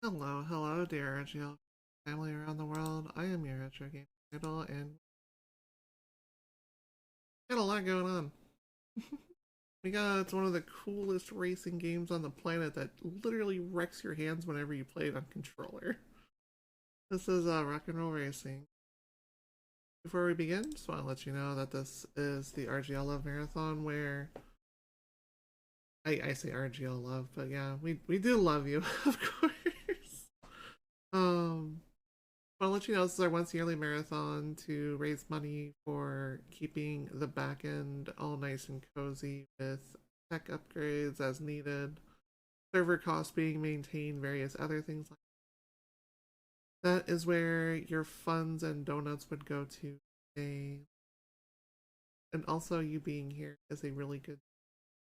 Hello, hello, dear RGL family around the world. I am your retro game idol, and got a lot going on. It's one of the coolest racing games on the planet that literally wrecks your hands whenever you play it on controller. This is Rock and Roll Racing. Before we begin, just want to let you know that this is the RGL Love Marathon, where I say RGL Love, but yeah, we do love you, of course. I'll let you know this is our once yearly marathon to raise money for keeping the back end all nice and cozy with tech upgrades as needed, server costs being maintained, various other things like that. That is where your funds and donuts would go to today. And also you being here is a really good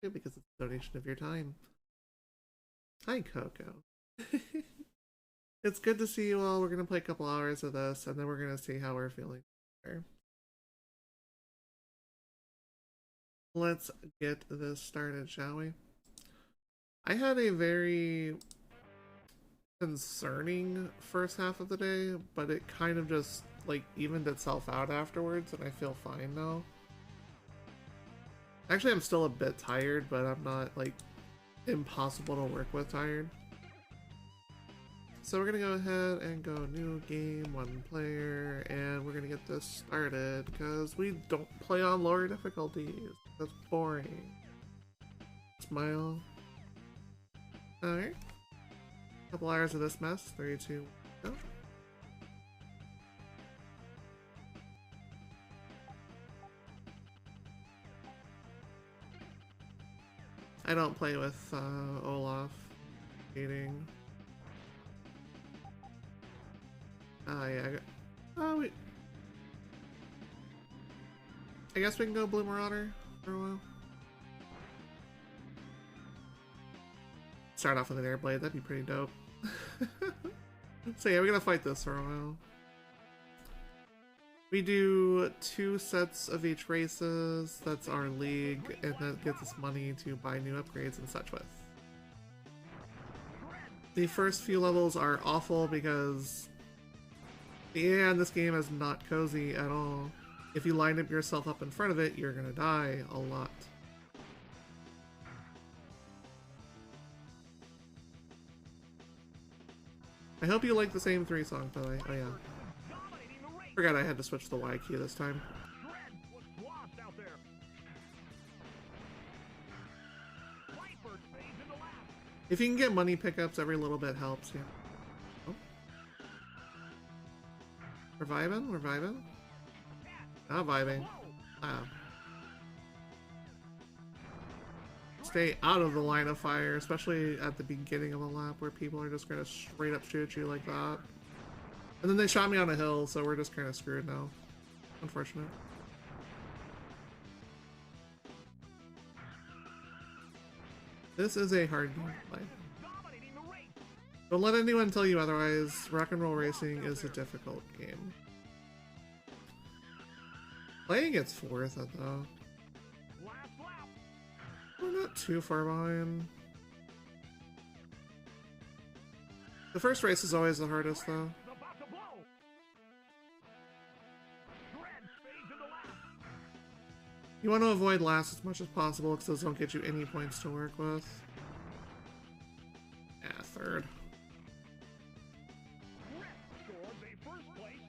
thing because it's a donation of your time. Hi, Coco. It's good to see you all. We're going to play a couple hours of this, and then we're going to see how we're feeling. Let's get this started, shall we? I had a very concerning first half of the day, but it kind of just, like, evened itself out afterwards, and I feel fine now. Actually, I'm still a bit tired, but I'm not, like, impossible to work with tired. So we're gonna go ahead and go new game, one player, and we're gonna get this started because we don't play on lower difficulties. That's boring. Smile. Alright. Couple hours of this mess. 3, 2, 1, go. I don't play with Olaf. Cheating. Oh yeah. Oh wait. I guess we can go Blue Marauder for a while. Start off with an Airblade, that'd be pretty dope. So yeah, we're gonna fight this for a while. We do 2 sets of each races, that's our league, and that gets us money to buy new upgrades and such with. The first few levels are awful because yeah, this game is not cozy at all. If you line up yourself up in front of it, you're gonna die a lot. I hope you like the same 3 songs, by the way. Oh yeah. Forgot I had to switch the Y key this time. If you can get money pickups, every little bit helps, yeah. Oh. We're vibing? We're vibing? Not vibing. Wow. Stay out of the line of fire, especially at the beginning of a lap where people are just gonna straight up shoot you like that. And then they shot me on a hill, so we're just kind of screwed now. Unfortunate. This is a hard game to play. Don't let anyone tell you otherwise. Rock and Roll Racing is a difficult game. Playing it's worth it though. We're not too far behind. The first race is always the hardest though. You want to avoid last as much as possible because those don't get you any points to work with. Yeah, third.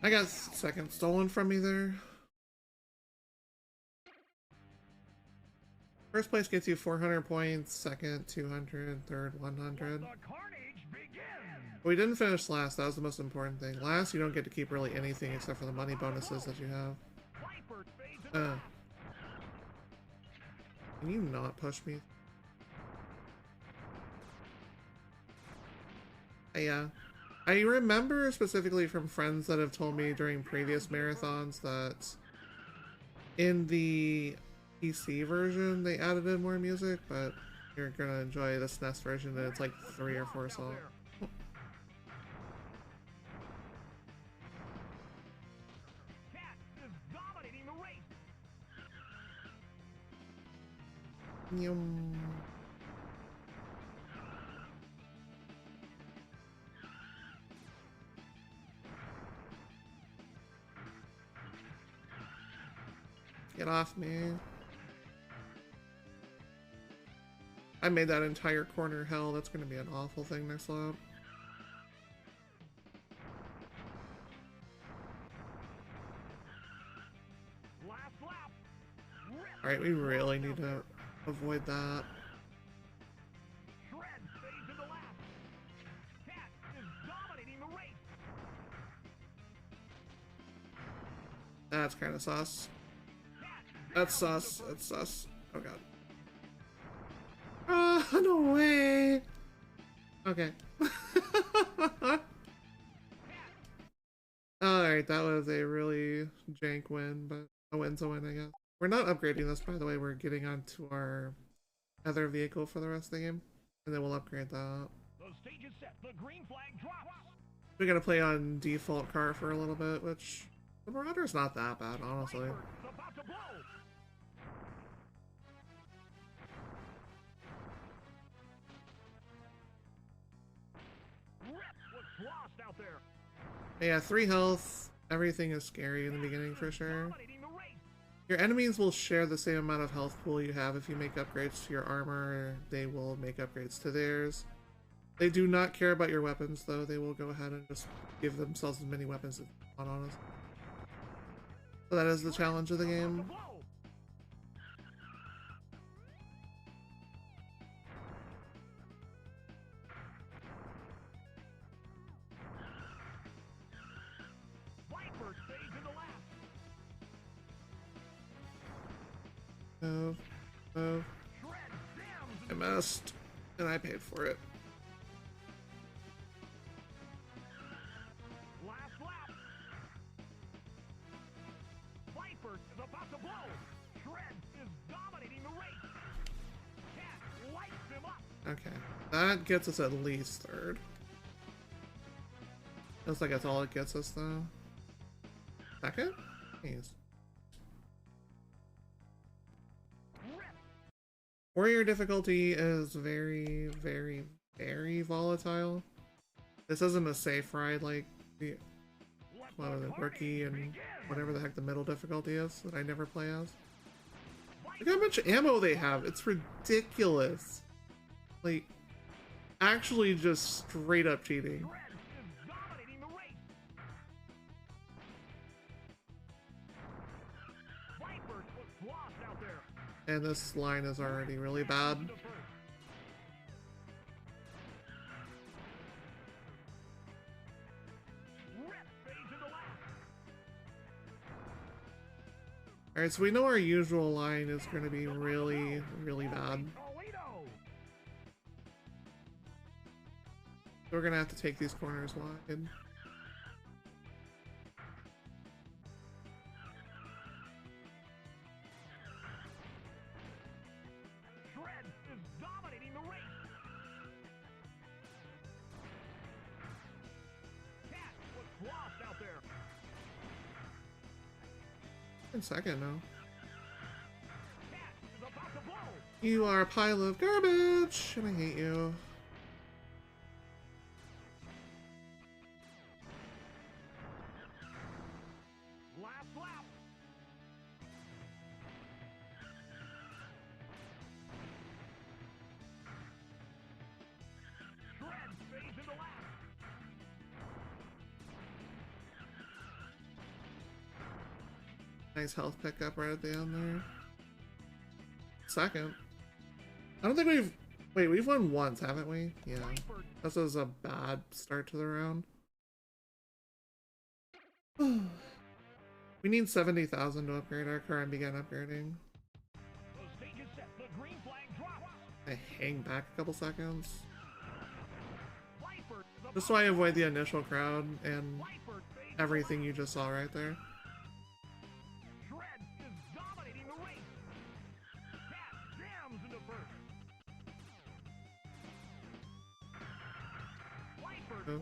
I got second stolen from me there. First place gets you 400 points, second 200, third 100. But we didn't finish last, that was the most important thing. Last, you don't get to keep really anything except for the money bonuses that you have. Can you not push me? Yeah. I remember specifically from friends that have told me during previous marathons that in the PC version they added in more music, but you're gonna enjoy the SNES version and it's like 3 or 4 songs. Get off me. I made that entire corner hell. That's gonna be an awful thing next lap. Alright, we really need to avoid that. That's kind of sus. That's sus. That's sus. Oh god. Oh, no way! Okay. Alright, that was a really jank win, but a win's a win, I guess. We're not upgrading this, by the way. We're getting onto our other vehicle for the rest of the game, and then we'll upgrade that. The stage is set. The green flag drops. We're gonna play on default car for a little bit, which the Marauder's not that bad, honestly. About to blow. Was lost out there. Yeah, 3 health. Everything is scary in the beginning for sure. Your enemies will share the same amount of health pool you have. If you make upgrades to your armor, they will make upgrades to theirs. They do not care about your weapons, though. They will go ahead and just give themselves as many weapons as they want, honestly. So that is the challenge of the game. Move. Move. I missed. And I paid for it. Last lap. Viper is about to blow. Shred is dominating the race. Cat lights him up. Okay. That gets us at least 3rd. Looks like that's all it gets us, though. 2nd? Jeez. Warrior difficulty is very, very, very volatile. This isn't a safe ride like the rookie and whatever the heck the middle difficulty is that I never play as. Look how much ammo they have. It's ridiculous. Like, actually just straight up cheating. And this line is already really bad. Alright, so we know our usual line is going to be really, really bad. So we're going to have to take these corners wide. In 2nd now. You are a pile of garbage, and I hate you. Last lap. Shred fades into last. Nice health pickup right at the end there. 2nd. I don't think we've... Wait, we've won once, haven't we? Yeah. This is a bad start to the round. We need 70,000 to upgrade our car and begin upgrading. I hang back a couple seconds. Just so I avoid the initial crowd and everything you just saw right there. Oh,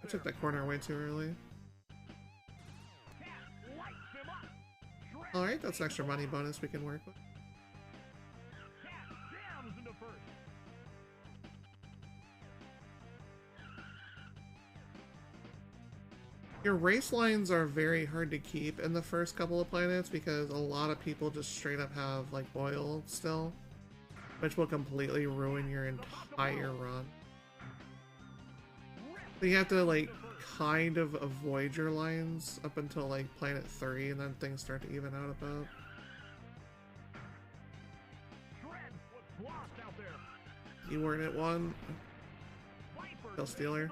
I took that corner way too early. Alright, that's an extra money bonus we can work with. Your race lines are very hard to keep in the first couple of planets because a lot of people just straight up have like oil still, which will completely ruin your entire run. So you have to like kind of avoid your lines up until like planet 3 and then things start to even out a bit. You weren't at 1. Kill Stealer.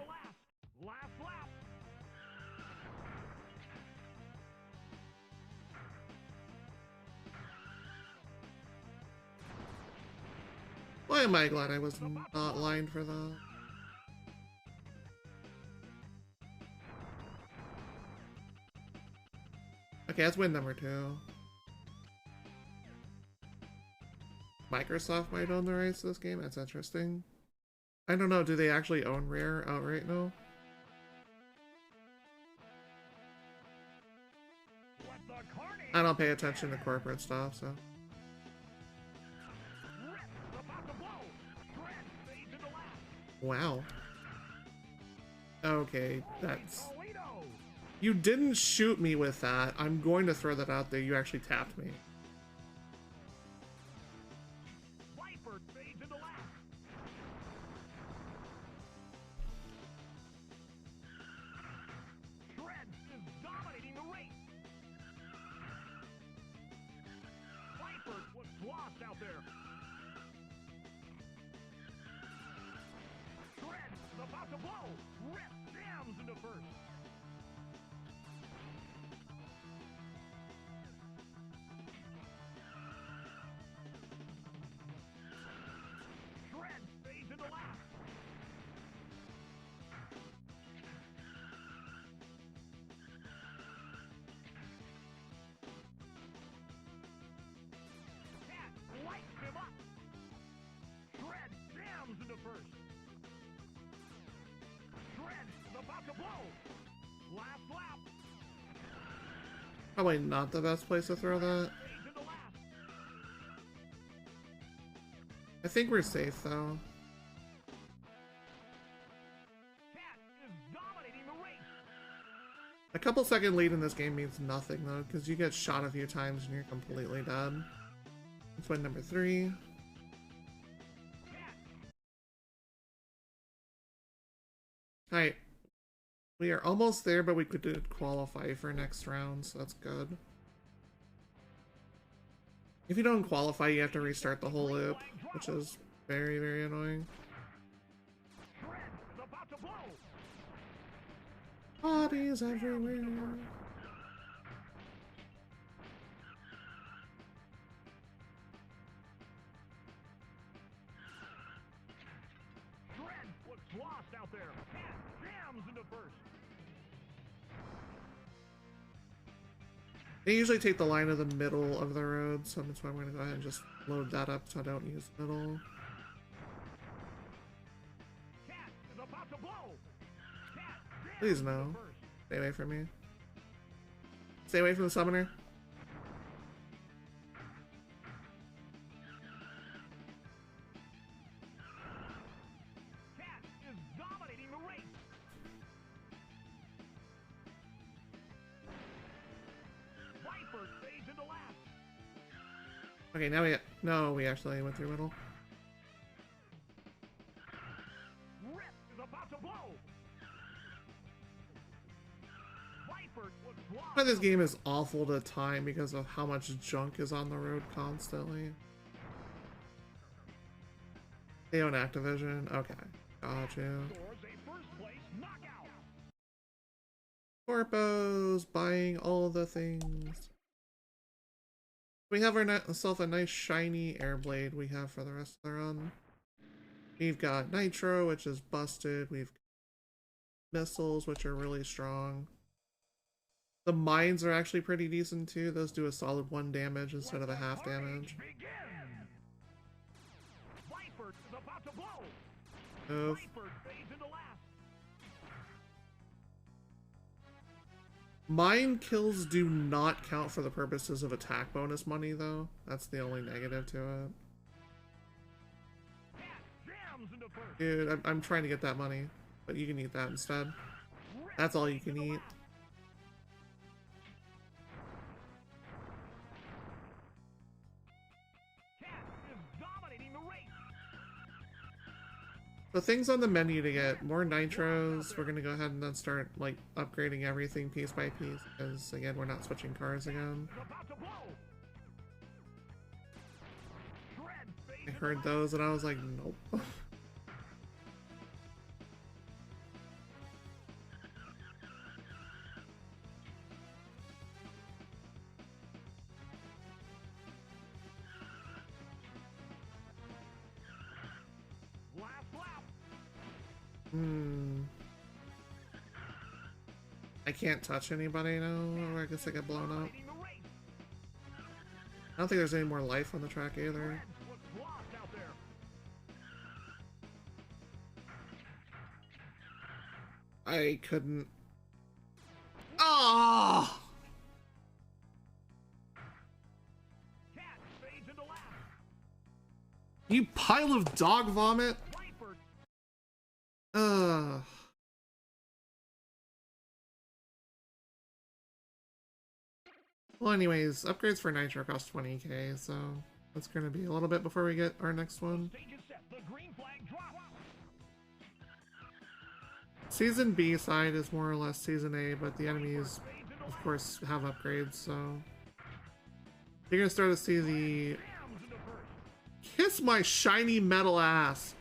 Why am I glad I was not lined for that? Okay, that's win number 2. Microsoft might own the rights to this game. That's interesting. I don't know. Do they actually own Rare outright now? I don't pay attention to corporate stuff, so. Wow. Okay, that's... You didn't shoot me with that. I'm going to throw that out there. You actually tapped me. Probably not the best place to throw that. I think we're safe though. A couple second lead in this game means nothing though, because you get shot a few times and you're completely dead. Let's win number 3. Alright. We are almost there, but we could qualify for next round, so that's good. If you don't qualify, you have to restart the whole loop, which is very, very annoying. Bodies everywhere. Lost out there. Jams into first. They usually take the line of the middle of the road, so that's why I'm going to go ahead and just load that up so I don't use the middle. Please no. Stay away from me. Stay away from the summoner. Okay, now we actually went through middle. But this game is awful to time because of how much junk is on the road constantly. They own Activision. Okay, gotcha. Corpos buying all the things. We have ourselves a nice shiny Airblade we have for the rest of the run. We've got Nitro, which is busted. We've got missiles, which are really strong. The mines are actually pretty decent too. Those do a solid 1 damage instead of a half damage. Move. Mine kills do not count for the purposes of attack bonus money though. That's the only negative to it. Dude, I'm trying to get that money, but you can eat that instead. That's all you can eat. The things on the menu to get more nitros. We're gonna go ahead and then start like upgrading everything piece by piece, because again, we're not switching cars again. I heard those and I was like, nope. I can't touch anybody now, or I guess I get blown up. I don't think there's any more life on the track either. I couldn't. Oh! You pile of dog vomit! Ugh. Well, anyways, upgrades for Nitro cost 20k, so that's gonna be a little bit before we get our next one. Season B side is more or less Season A, but the enemies, of course, have upgrades, so you're gonna start to see the... Kiss my shiny metal ass!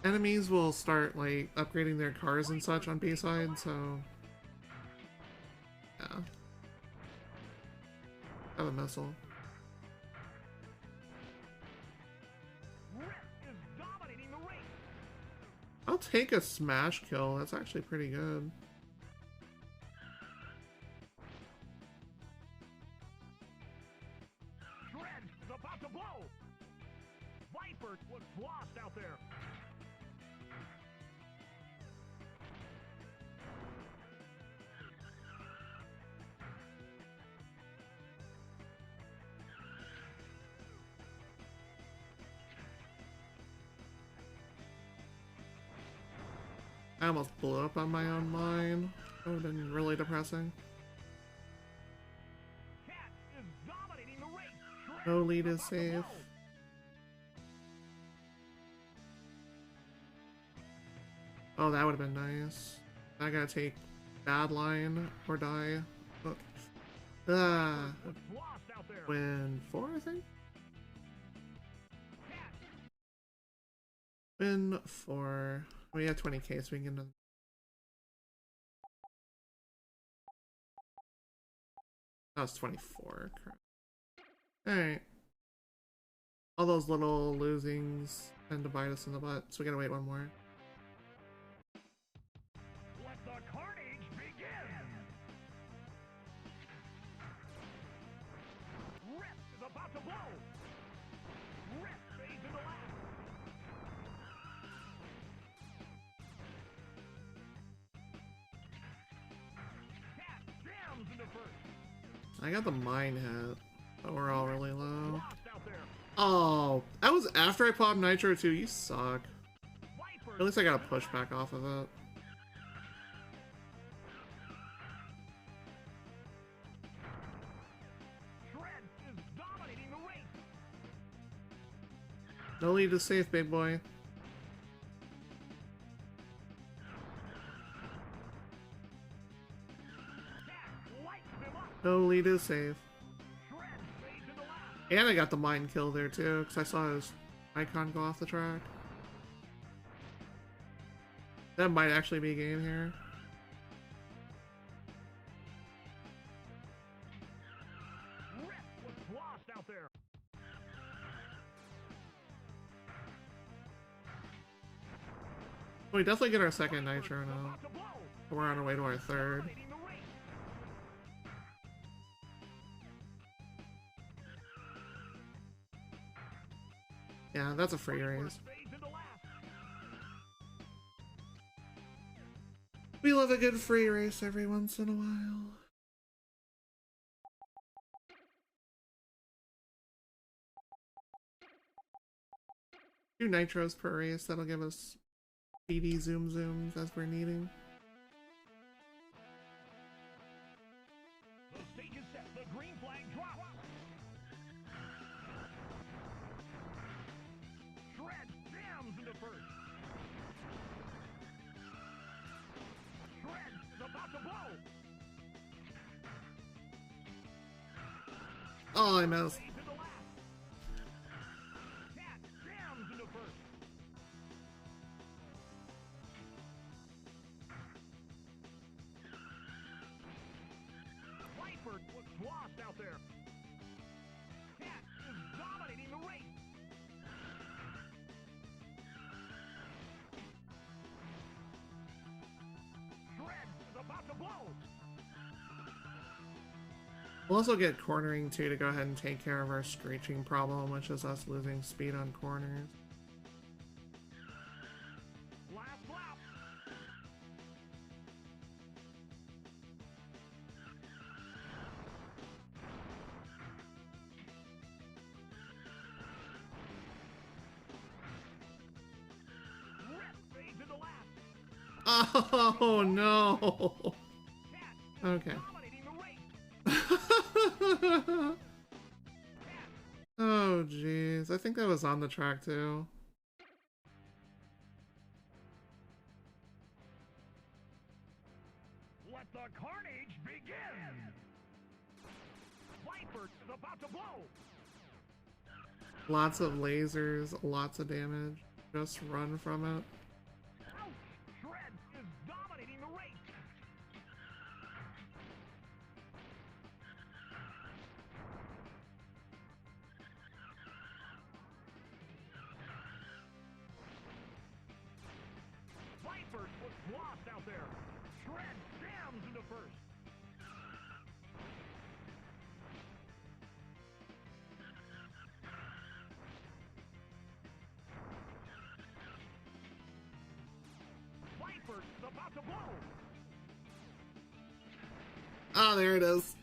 Enemies will start, like, upgrading their cars and such on B side, so... yeah. Have a missile. I'll take a smash kill. That's actually pretty good. Shred is about to blow. Viper was lost out there. I almost blew up on my own mine. That would have been really depressing. No lead is safe. Oh, that would have been nice. I gotta take bad line or die. Oh. Win 4, I think? Win 4. We have 20k, so we can get that was 24. Crap. Alright. All those little losings tend to bite us in the butt, so we gotta wait one more. Let the carnage begin! Rip is about to blow! Rip fades into last! I got the mine hit, but we're all really low. Oh, that was after I popped Nitro too. You suck. At least I got a pushback off of it. No lead is safe, big boy. No lead is safe. And I got the mine kill there too, because I saw his icon go off the track. That might actually be a game here. We definitely get our second Nitro now. We're on our way to our third. Yeah, that's a free race. We love a good free race every once in a while. Two nitros per race, that'll give us speedy zooms as we're needing. The stage is set. The green flag drops. Shred jams into first. Shred is about to blow. Oh, I missed. Fades into last. Cat jams into first. Viper looks lost out there. Cat is dominating the race. Shred is about to blow. We'll also get cornering too to go ahead and take care of our screeching problem, which is us losing speed on corners. Last lap. Rip fades into last. Oh no! Cat is Okay. dominating the race. Oh jeez, I think that was on the track too. Let the carnage begin. Viper is about to blow. Lots of lasers, lots of damage. Just run from it. Ouch! Shred is dominating the race. Viper looks lost out there. Shred jams into first. Viper is about to blow. Ah, there it is.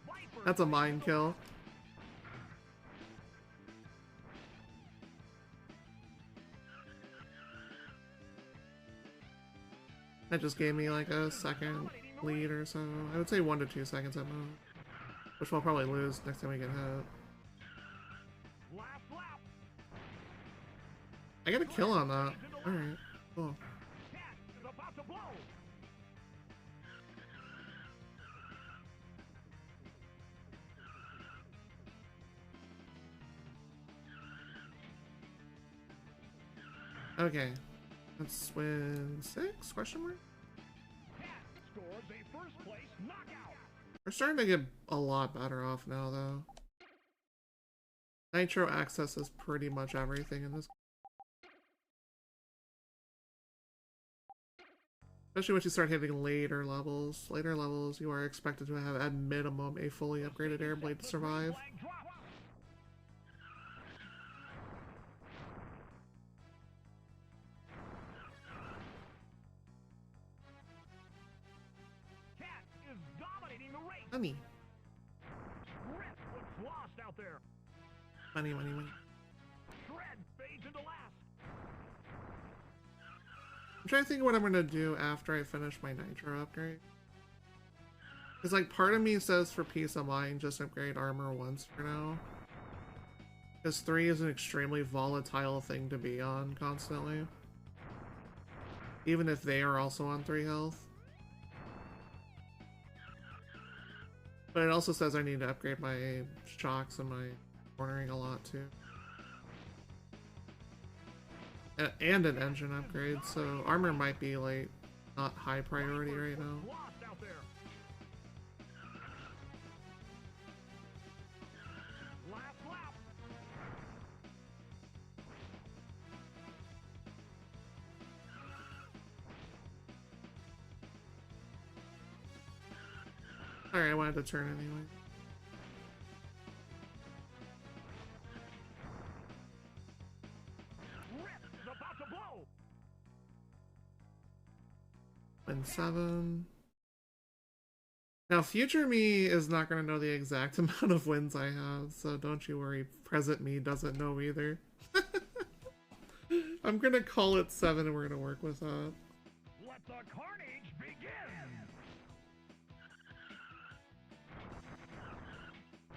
Viper That's a mind kill. That just gave me like a second lead or so. I would say 1 to 2 seconds at most. Which we'll probably lose next time we get hit. Last lap. I got a kill on that. Alright, cool. Cat is about to blow. Okay. Let's win 6? Question mark? Cat scores a first place knockout. We're starting to get a lot better off now, though. Nitro access is pretty much everything in this. Especially once you start hitting later levels. Later levels, you are expected to have, at minimum, a fully upgraded airblade to survive. Flag drop. Cat is dominating the race. Money. Rip looks lost out there. Money, money, money. Shred fades into last. I'm trying to think of what I'm gonna do after I finish my Nitro upgrade. Because, like, part of me says for peace of mind, just upgrade armor once for now. Because 3 is an extremely volatile thing to be on constantly. Even if they are also on 3 health. But it also says I need to upgrade my shocks and my cornering a lot too. And an engine upgrade, so armor might be like not high priority right now. Lost out there. Last lap. Alright, I wanted to turn anyway. Rip is about to blow. Win 7. Now, future me is not going to know the exact amount of wins I have, so don't you worry. Present me doesn't know either. I'm going to call it 7 and we're going to work with that. Let the carnage begin.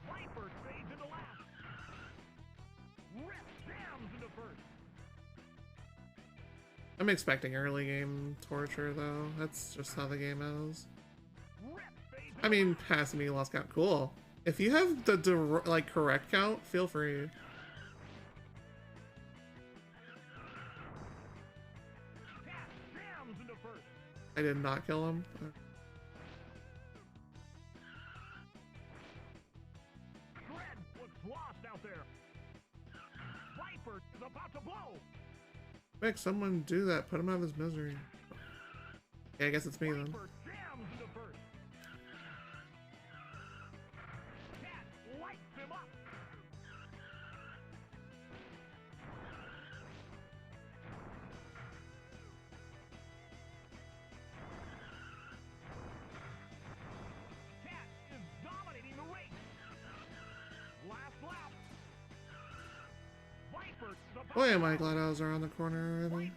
Viper fades into last. Rip jams into first. I'm expecting early game torture though. That's just how the game is. I mean, passing me lost count, cool. If you have the like correct count, feel free. I did not kill him. Quick, someone do that. Put him out of his misery. Yeah, I guess it's me then. Boy, am I glad I was around the corner already.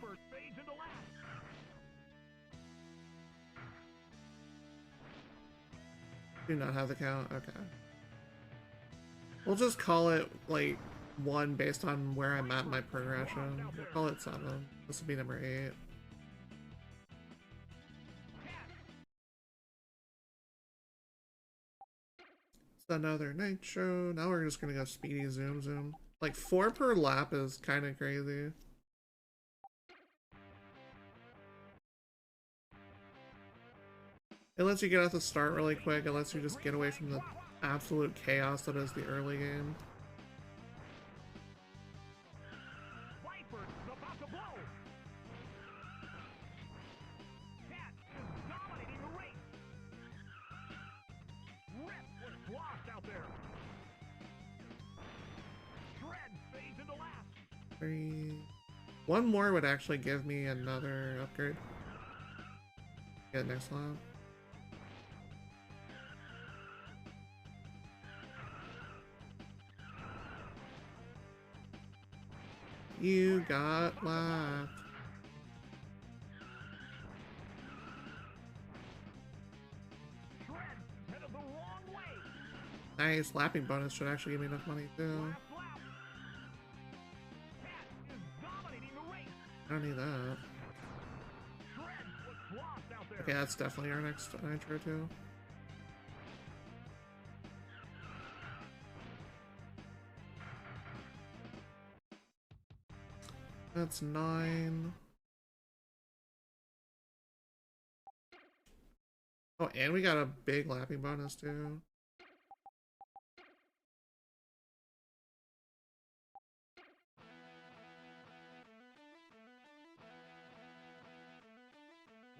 Do not have the count. Okay. We'll just call it like 1 based on where I'm at in my progression. We'll call it 7. This will be number 8. It's another nitro. Now we're just gonna go speedy zoom zoom. Like 4 per lap is kind of crazy. It lets you get off the start really quick. It lets you just get away from the absolute chaos that is the early game. One more would actually give me another upgrade. Get next lap. You got lapped. Nice, lapping bonus should actually give me enough money too. I don't need that. Okay, that's definitely our next nitro too. That's 9. Oh, and we got a big lapping bonus too.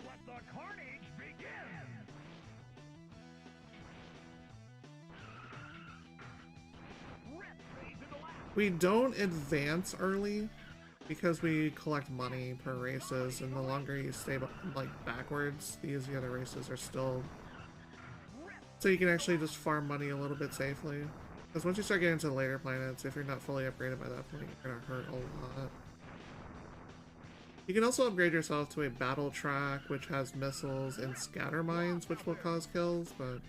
Let the carnage begin! We don't advance early because we collect money per races, and the longer you stay like backwards, the easier the races are still. So you can actually just farm money a little bit safely. Because once you start getting to the later planets, if you're not fully upgraded by that point, you're gonna hurt a lot. You can also upgrade yourself to a battle track, which has missiles and scatter mines, which will cause kills, but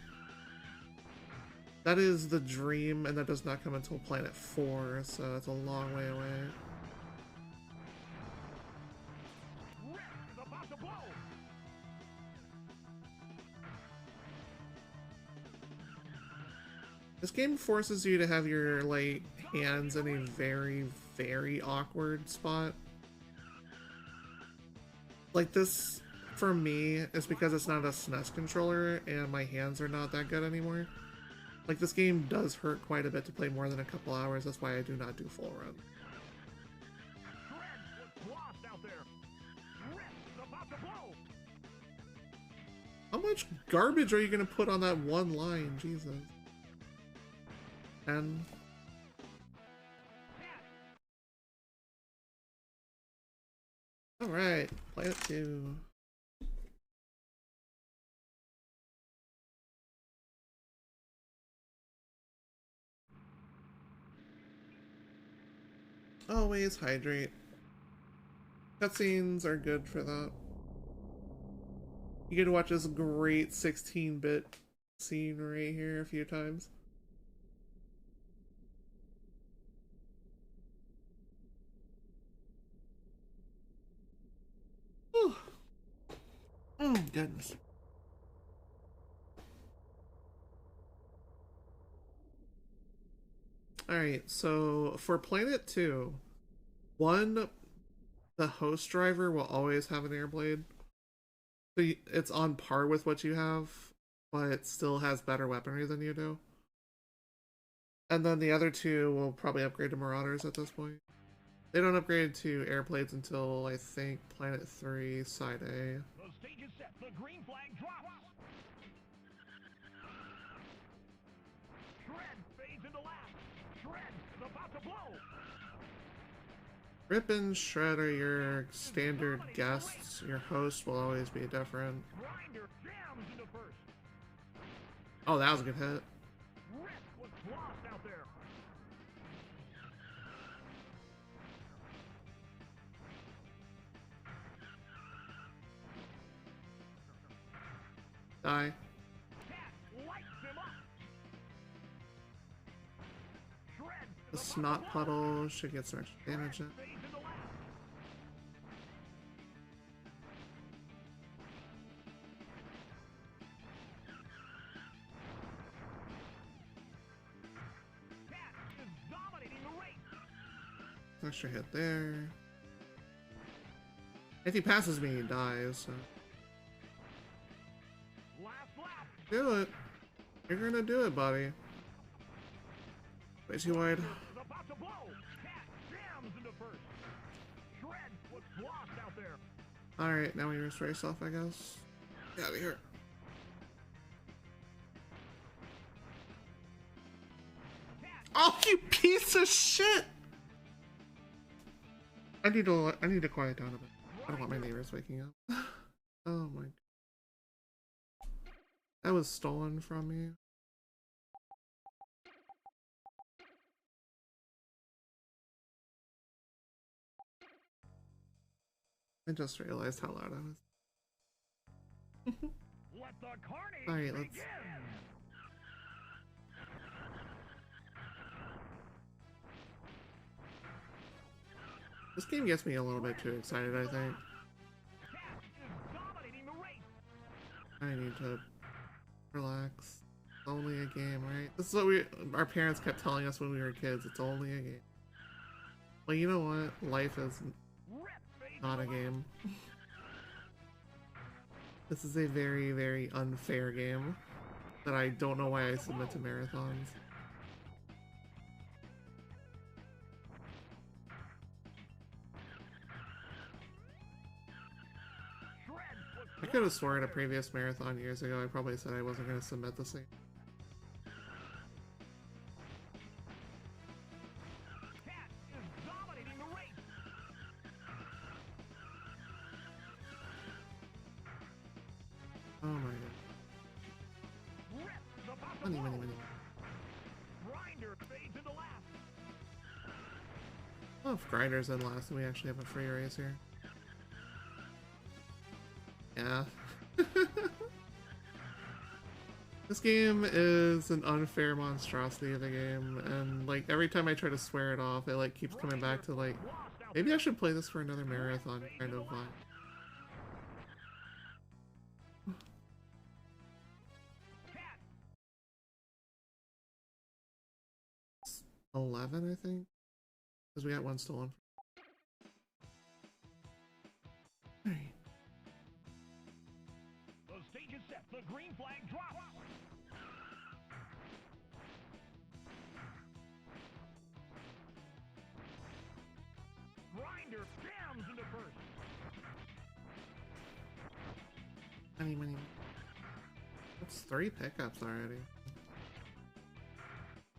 that is the dream, and that does not come until planet 4, so it's a long way away. This game forces you to have your like hands in a very, very awkward spot. Like this, for me, is because it's not a SNES controller and my hands are not that good anymore. Like this game does hurt quite a bit to play more than a couple hours. That's why I do not do full run. How much garbage are you gonna put on that one line? Jesus. 10. Alright, planet 2. Always hydrate. Cutscenes are good for that. You get to watch this great 16-bit scene right here a few times. Oh, goodness. Alright, so for Planet 2, one, the host driver will always have an airblade. So it's on par with what you have, but it still has better weaponry than you do. And then the other two will probably upgrade to Marauders at this point. They don't upgrade to airblades until, I think, Planet 3, Side A. The stage is set. The green flag drops. Shred fades into last. Shred is about to blow. Rip and Shred are your standard guests. Your host will always be different. Grinder jams into first. Oh, that was a good hit. Rip was lost out there. Die. Cat lights him up. Shred The is about Snot to blow. Puddle should get some extra damage in. Fades into last. Cat is dominating the race. Extra hit there. If he passes me, he dies, so. Last lap. Do it. You're gonna do it, buddy. Way too wide. Is about to blow. Cat jams into first. Shred was lost out there. Alright, now we just race off, I guess. Get out of here. Cat Oh, you piece of shit! I need to quiet down a bit. I don't want my neighbors waking up. Oh my. That was stolen from me. I just realized how loud I was. let the carnage Alright, let's. begin. This game gets me a little bit too excited, I think. Cat is dominating the race. I need to relax. It's only a game, right? This is what our parents kept telling us when we were kids. It's only a game. Well, you know what? Life is Rip fades not a into game. This is a very, very unfair game that I don't know why I submit to marathons. Shred was I could have sworn at a previous marathon years ago I probably said I wasn't going to submit the same. Cat is dominating the race. Oh my god. Rip is about to Money, blow. money, money. Grinder fades into last. Oh, if Grinder's in last and we actually have a free race here. Yeah. This game is an unfair monstrosity of a game, and like every time I try to swear it off, it like keeps coming back to like, Lost out maybe I should play this for another marathon kind of vibe. Cat 11, I think? Because we got one stolen. Alright. the stage is set. The green flag drops. Grinder jams into first. Money, money. That's 3 pickups already.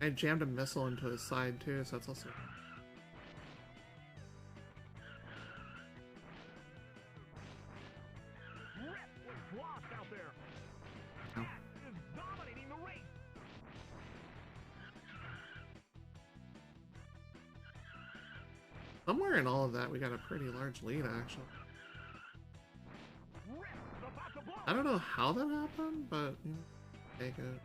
I jammed a missile into his side too, so that's also. Rip was lost out there. Oh. Is dominating the race. Somewhere in all of that, we got a pretty large lead actually. Rip is about to blow. I don't know how that happened, but you know, take it.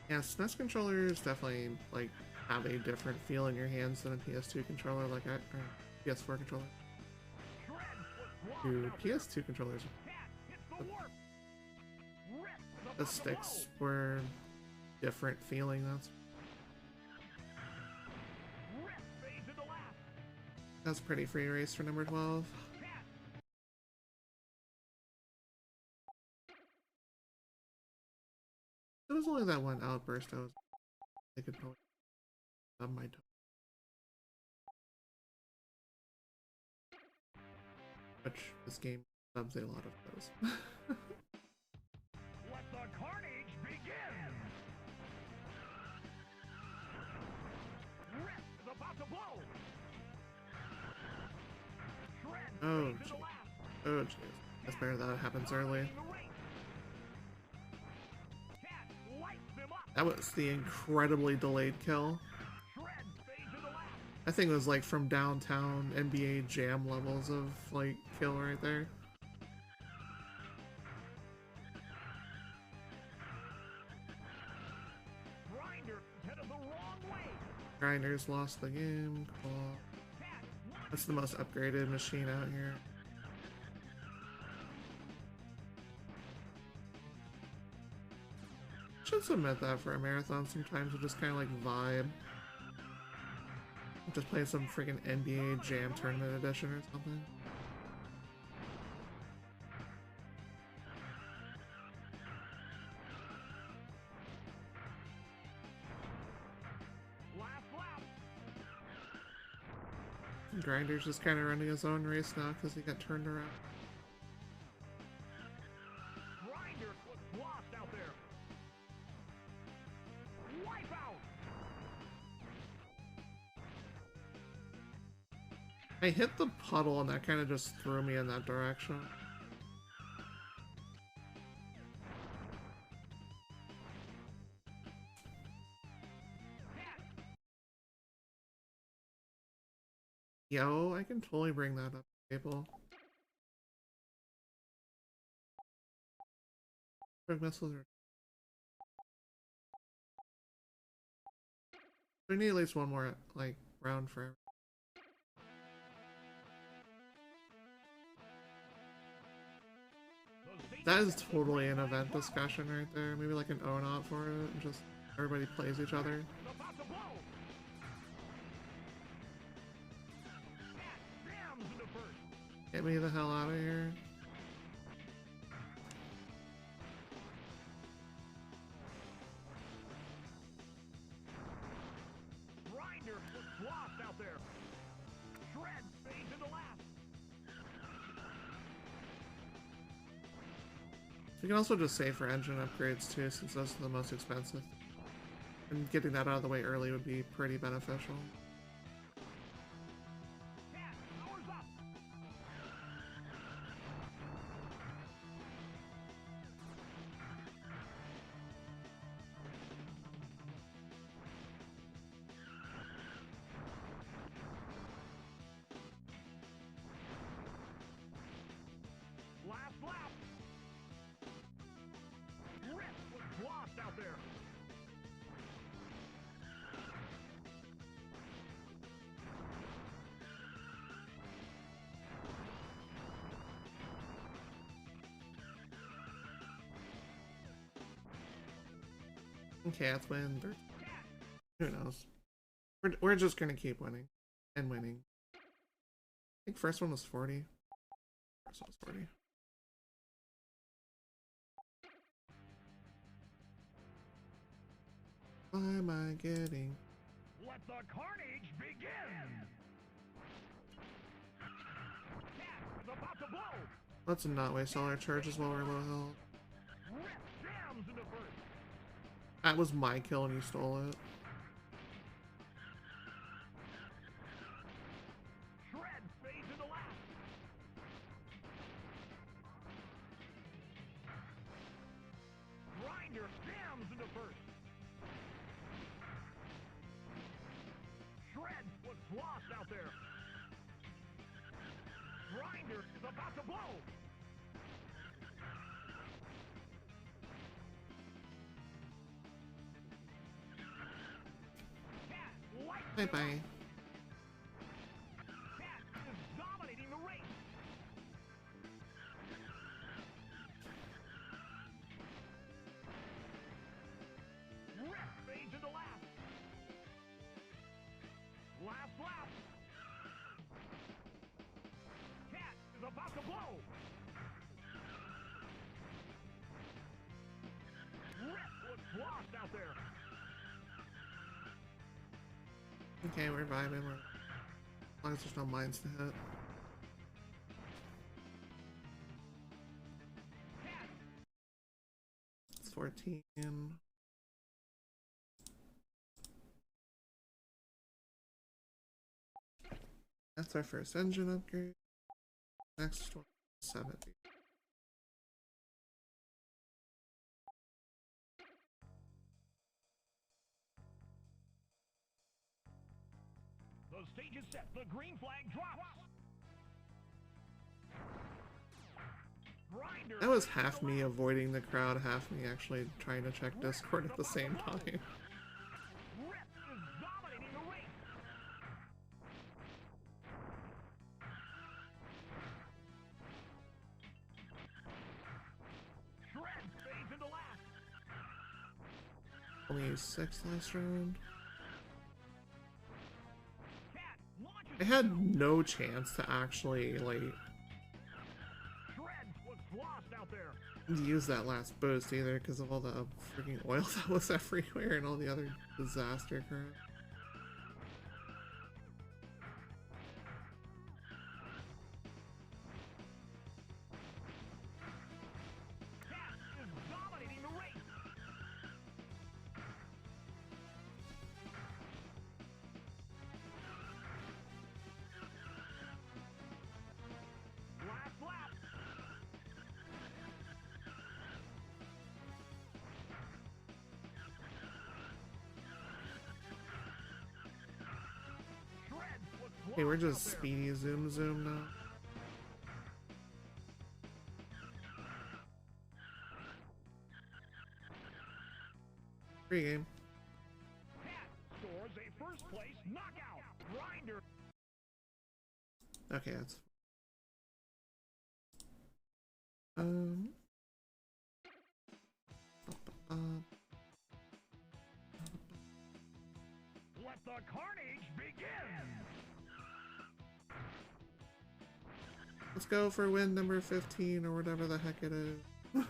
Yeah, SNES controllers definitely like have a different feel in your hands than a PS2 controller, like or PS4 controller. To PS2 controllers, the sticks were different feeling. That's pretty free race for number 12. It was only that one outburst I could probably stub my toe. Which this game stubs a lot of those. Let the carnage begin! Rip is about to blow! Oh, jeez. Oh, jeez. That's better that it happens early. That was the incredibly delayed kill. I think it was like from downtown NBA Jam levels of like kill right there. Grinders lost the game. Cool. That's the most upgraded machine out here. Should submit that for a marathon sometimes. We'll just kind of like vibe. Just play some freaking NBA Jam Tournament Edition or something. Grinder's just kind of running his own race now because he got turned around. Grinder was lost out there. Wipe out. I hit the puddle and that kind of just threw me in that direction. Yo, I can totally bring that up, table. Missiles are... We need at least one more, like, round for... That is totally an event discussion right there. Maybe like an O-Not for it, and just everybody plays each other. Get me the hell out of here. Grinder was lost out there. Shred fades into last. You can also just save for engine upgrades too, since those are the most expensive. And getting that out of the way early would be pretty beneficial. Last lap. Rip was lost out there. Okay, let's win. Who knows? We're just gonna keep winning. And winning. I think first one was 40. First one was 40. Why am I getting... Let the carnage begin! Cat is about to blow! Let's not waste all our charges while we're low health. Rip jams into first. That was my kill and you stole it. Shred fades into last. Grinder jams into first. Shred was lost out there. Grinder is about to blow. Bye-bye. Cat is dominating the race. Rip fades into last. Last lap. Cat is about to blow. Rip looks lost out there. Okay, we're vibing. As long as there's no mines to hit. Cat. It's 14. That's our first engine upgrade. Next one, 70. The stage is set. The green flag drops. Grinder. That was half me avoiding the crowd, half me actually trying to check Discord at the same time. Rip is dominating the race. Shred fades into last. Only used 6 last round. Cat launches. I had no chance to actually, like, Shred looks lost out there. use that last boost either because of all the freaking oil that was everywhere and all the other disaster crap. Cat is dominating the race. Last lap. Shred looks lost Hey, we're just out there. speedy zoom now. Free game. Cat scores a first place knockout. Grinder. Okay, that's Let the carnage begin. let's go for win number 15 or whatever the heck it is. Shred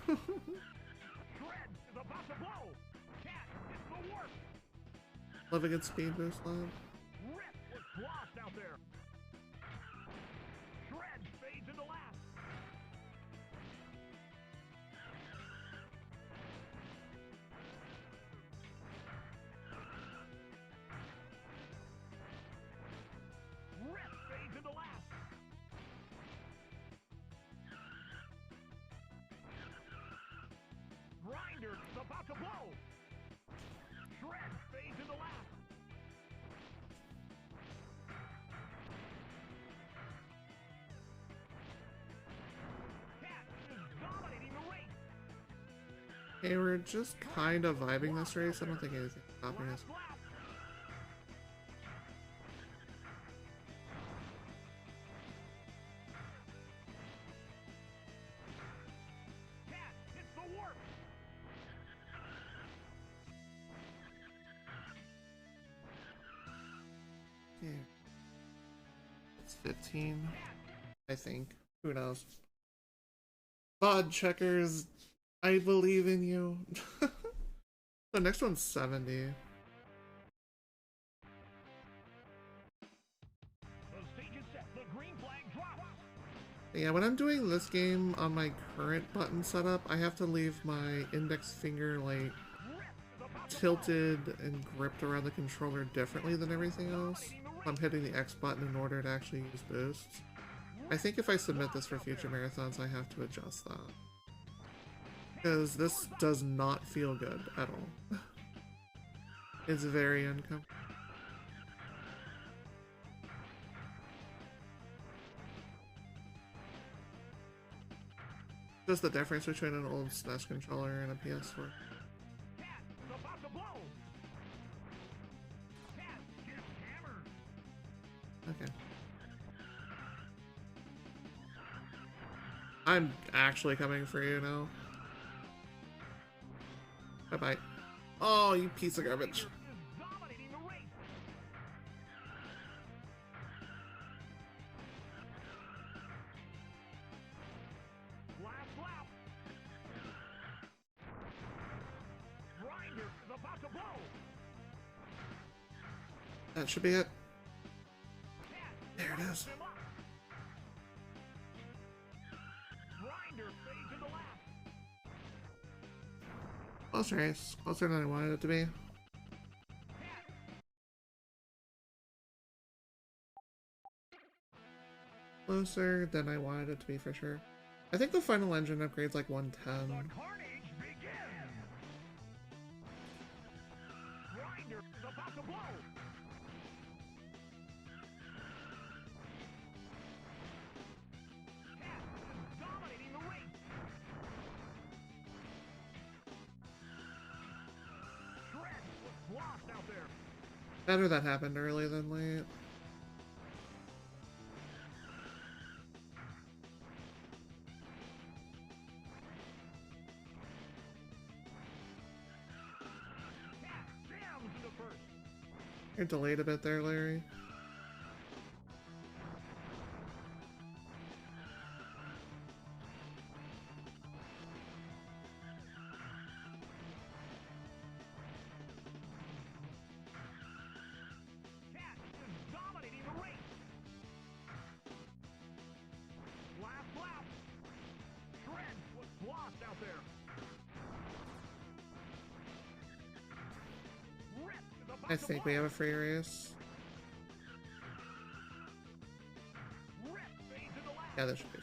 is about to blow. Cat hits the warp. Love a good speed boost lab. Rip looks lost out there. Shred fades into last. Rip fades into last. Grinder is about to blow. Shred fades into last. Cat is dominating the race. Hey, we're just kind of vibing this race. I don't think anything's stopping us. Last lap. Cat hits the warp. Yeah. It's 15, I think. Who knows? Bod checkers, I believe in you. The next one's 70. The stage is set. The green flag drops. Yeah, when I'm doing this game on my current button setup, I have to leave my index finger, like, Rip is about to tilted and gripped around the controller differently than everything else. I'm hitting the X button in order to actually use boosts. I think if I submit this for future marathons, I have to adjust that. Because this does not feel good at all. It's very uncomfortable. Just the difference between an old SNES controller and a PS4. Cat is about to blow. Cat gets hammered actually coming for you now. Bye-bye. Oh, you piece of garbage. Dominating the race. Last lap. Grinder is about to blow. That should be it. Cat There it is. him up. Grinder fades in the lap. Close race. Closer than I wanted it to be. Closer than I wanted it to be for sure. I think the final engine upgrade's like 110. The carnage begins. Grinder is about to blow. Cat is dominating the race. Shred was lost out there. Better that happened early than late. Cat jams into first. You're delayed a bit there, Larry. Cat is dominating the race. Last lap. Shred was lost out there. Rip is about I to think blow. we have a free race. Rip fades in the lap. Yeah, that should be.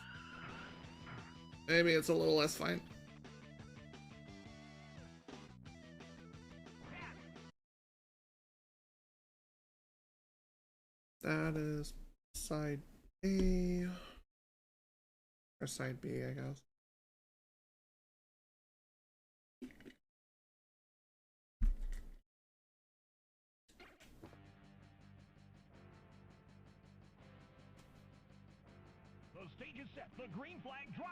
Maybe it's a little less fine. Cat That is side A. Or side B, I guess. The stage is set. The green flag drops.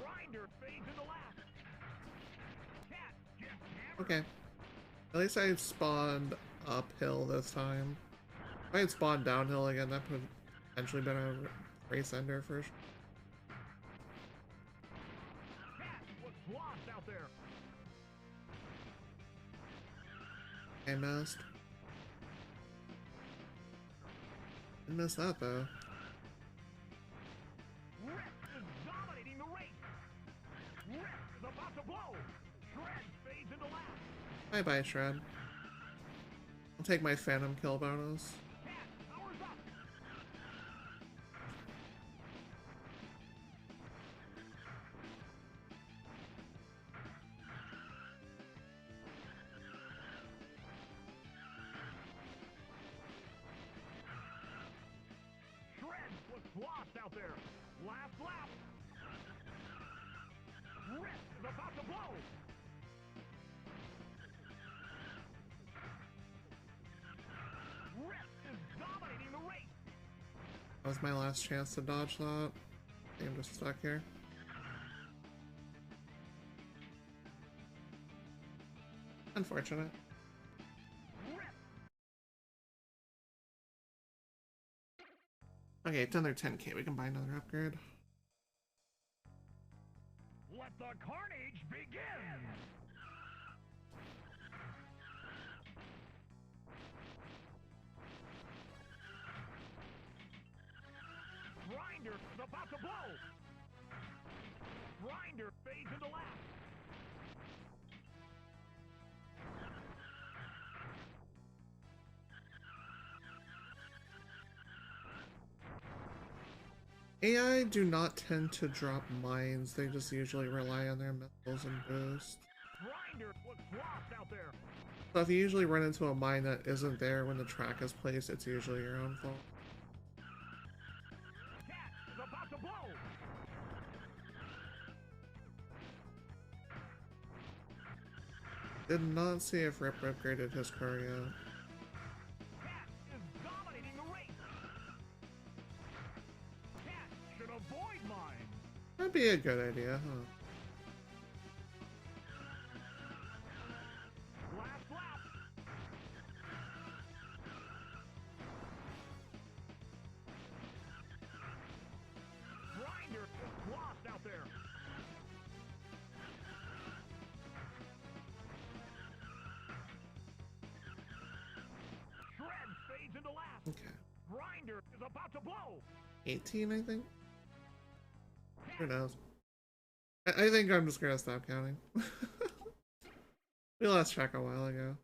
Grinder fades in the lap. Cat gets hammered. Okay. At least I spawned uphill this time. If I had spawned downhill again, that would potentially been a race ender for sure. Cat was lost out there. I missed. Didn't miss that though. Rip is dominating the race. Rip is about to blow. Shred fades in the lap. Bye bye, Shred. I'll take my Phantom kill bonus. Cat powers up. Shred was lost out there. Last lap. Rip is about to blow. Rip is dominating the race. That was my last chance to dodge that. I'm just stuck here. Unfortunate. Rip. Okay, it's under 10k. We can buy another upgrade. Let the carnage begin. Grinder is about to blow. Grinder fades into lap. AI do not tend to drop mines. They just usually rely on their missiles and boost. Grinder was lost out there. So if you usually run into a mine that isn't there when the track is placed, it's usually your own fault. Cat is about to blow. Did not see if Rip upgraded his car yet. Cat is dominating the race. void mine. That'd be a good idea, huh? Last lap. Grinder is lost out there. Shred fades into last. Okay. Grinder is about to blow. 18, I think? Who knows? I think I'm just gonna stop counting. We lost track a while ago.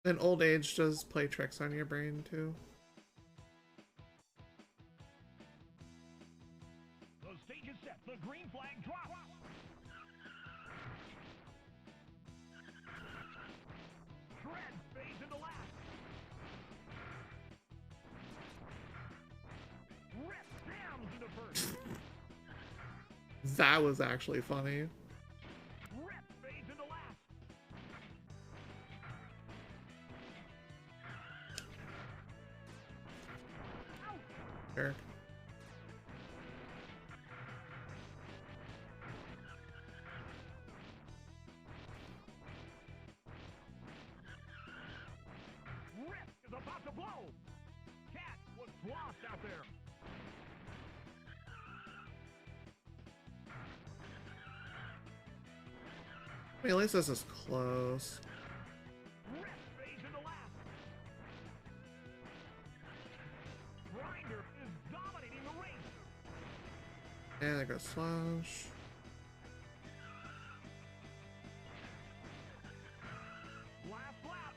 And old age does play tricks on your brain too. The stage is set. The green flag drops. Shred fades into last. Rip jams into first. That was actually funny. Rip fades into last. Out. Sure. Rip is about to blow. Cat was lost out there. I mean, at least this is close. Rip fades into last. Grinder is dominating the race. And there goes Slash. Last lap.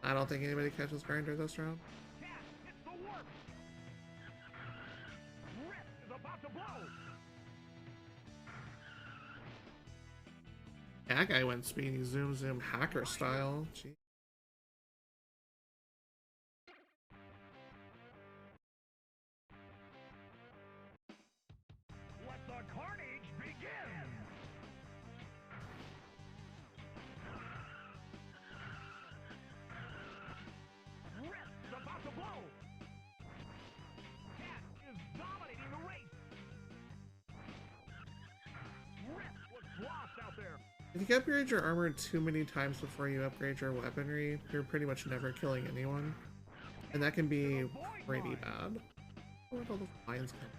I don't think anybody catches Grinder this round. Cat hits the warp. Rip is about to blow. That guy went speedy zoom zoom hacker style. Gee. Let the carnage begin. Rip is about to blow. Cat is dominating the race. Rip was lost out there. If you upgrade your armor too many times before you upgrade your weaponry, you're pretty much never killing anyone. And that can be pretty bad. Where'd all the lines come?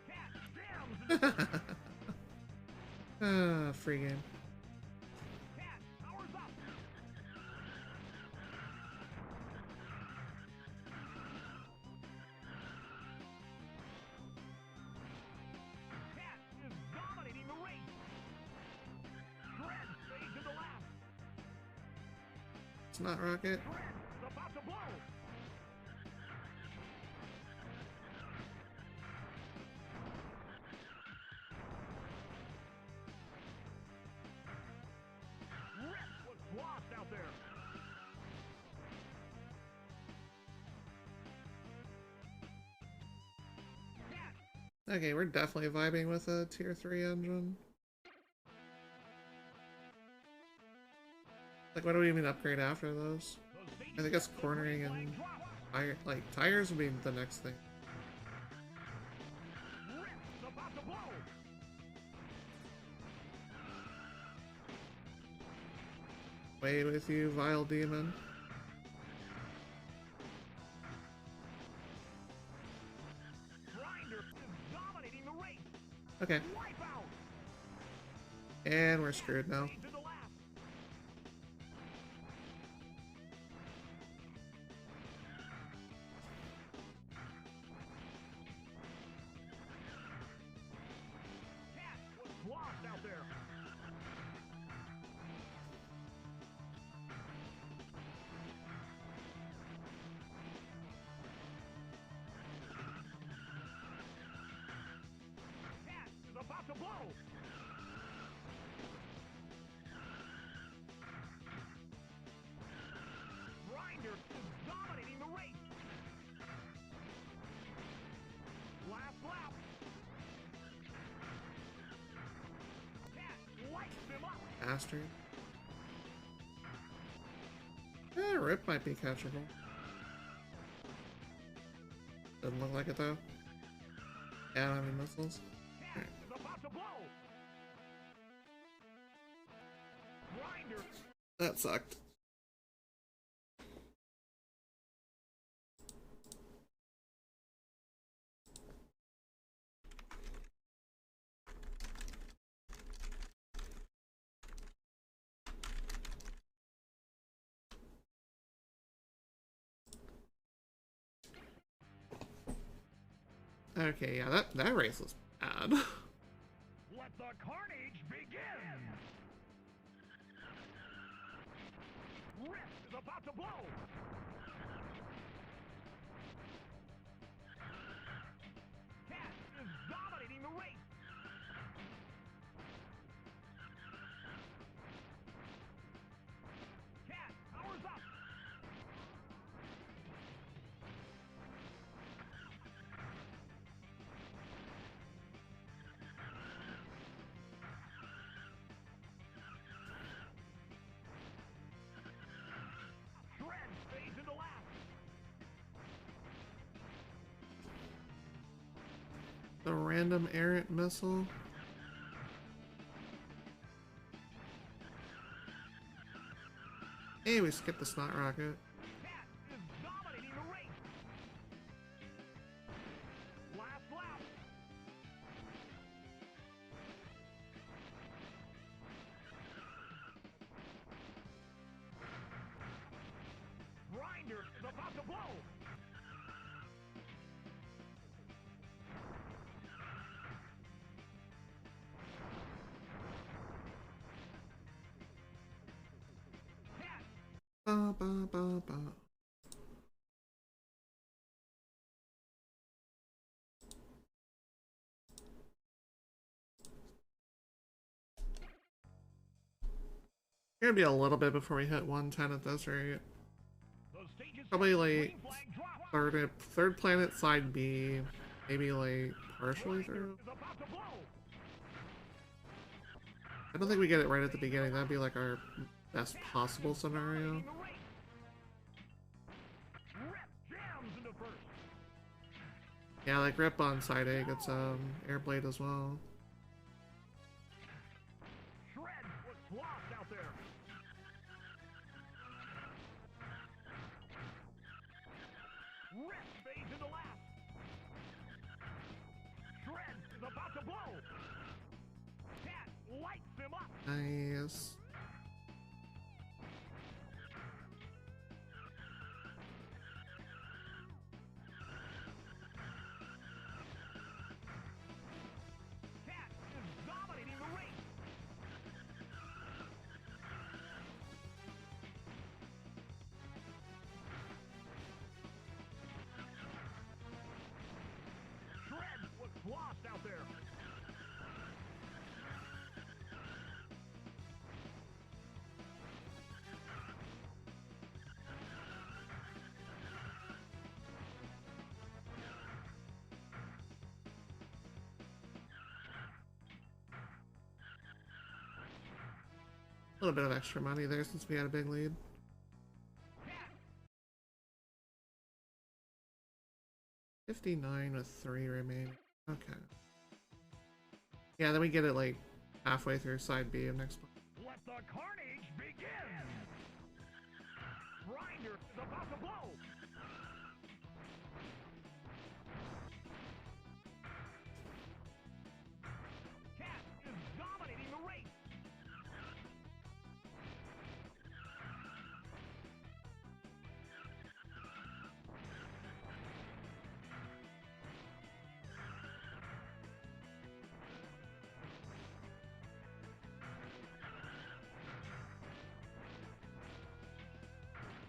Cat jams. Ah, free game. Cat powers up. Cat is dominating the race. Shred fades into last. It's not Rocket. Shred is about to blow. Rip was lost out there. Cat Okay, we're definitely vibing with a tier 3 engine. Like, what do we even upgrade after those? I think it's cornering and tire, like, tires would be the next thing. Rip is about to blow. Way with you, vile demon. Grinder is dominating the race. Okay, Wipe out. and we're screwed now. Fades into last. Cat was lost out there. Cat is about to blow. Grinder is dominating the race. bastard. Rip might be catchable. Doesn't look like it though. Yeah, I don't have any missiles. Right. That sucked. Okay, yeah, that race was bad. Let the carnage begin! Rift is about to blow! Cat is dominating the race! Cat powers up! Fades into last. The random errant missile. Hey, we skipped the snot rocket. Cat is dominating the race. Last lap. Grinder is about to blow. Cat. Ba ba ba ba. Gonna be a little bit before we hit 110 at this rate. Probably like third planet side B, maybe like partially through. I don't think we get it right at the beginning. That'd be like our best possible scenario. Yeah, like Rip on side A gets Airblade as well. Shred was lost out there. Rip fades into last. Shred is about to blow. Cat lights him up. Nice. Cat is dominating the race. Shred was lost out there. A little bit of extra money there since we had a big lead. Cat 59 with 3 remaining. Okay. Yeah, then we get it like halfway through side B of next one. let the carnage begin. Grinder is about to blow. Cat is dominating the race.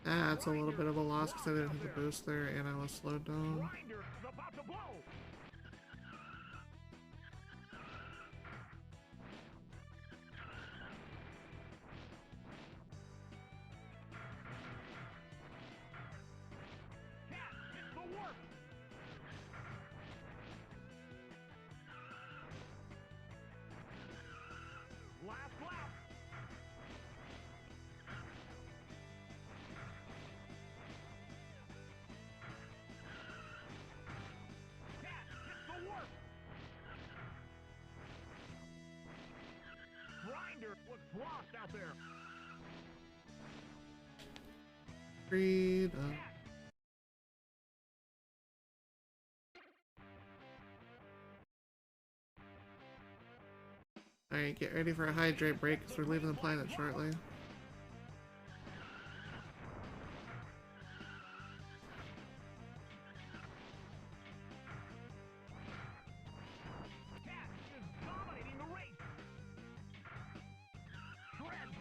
That's a little bit of a loss because I didn't hit the boost there and I was slowed down. Grinder is about to blow. Cat hits the warp. Last lap. out there. Freedom. Alright, get ready for a hydrate break because we're leaving the planet shortly.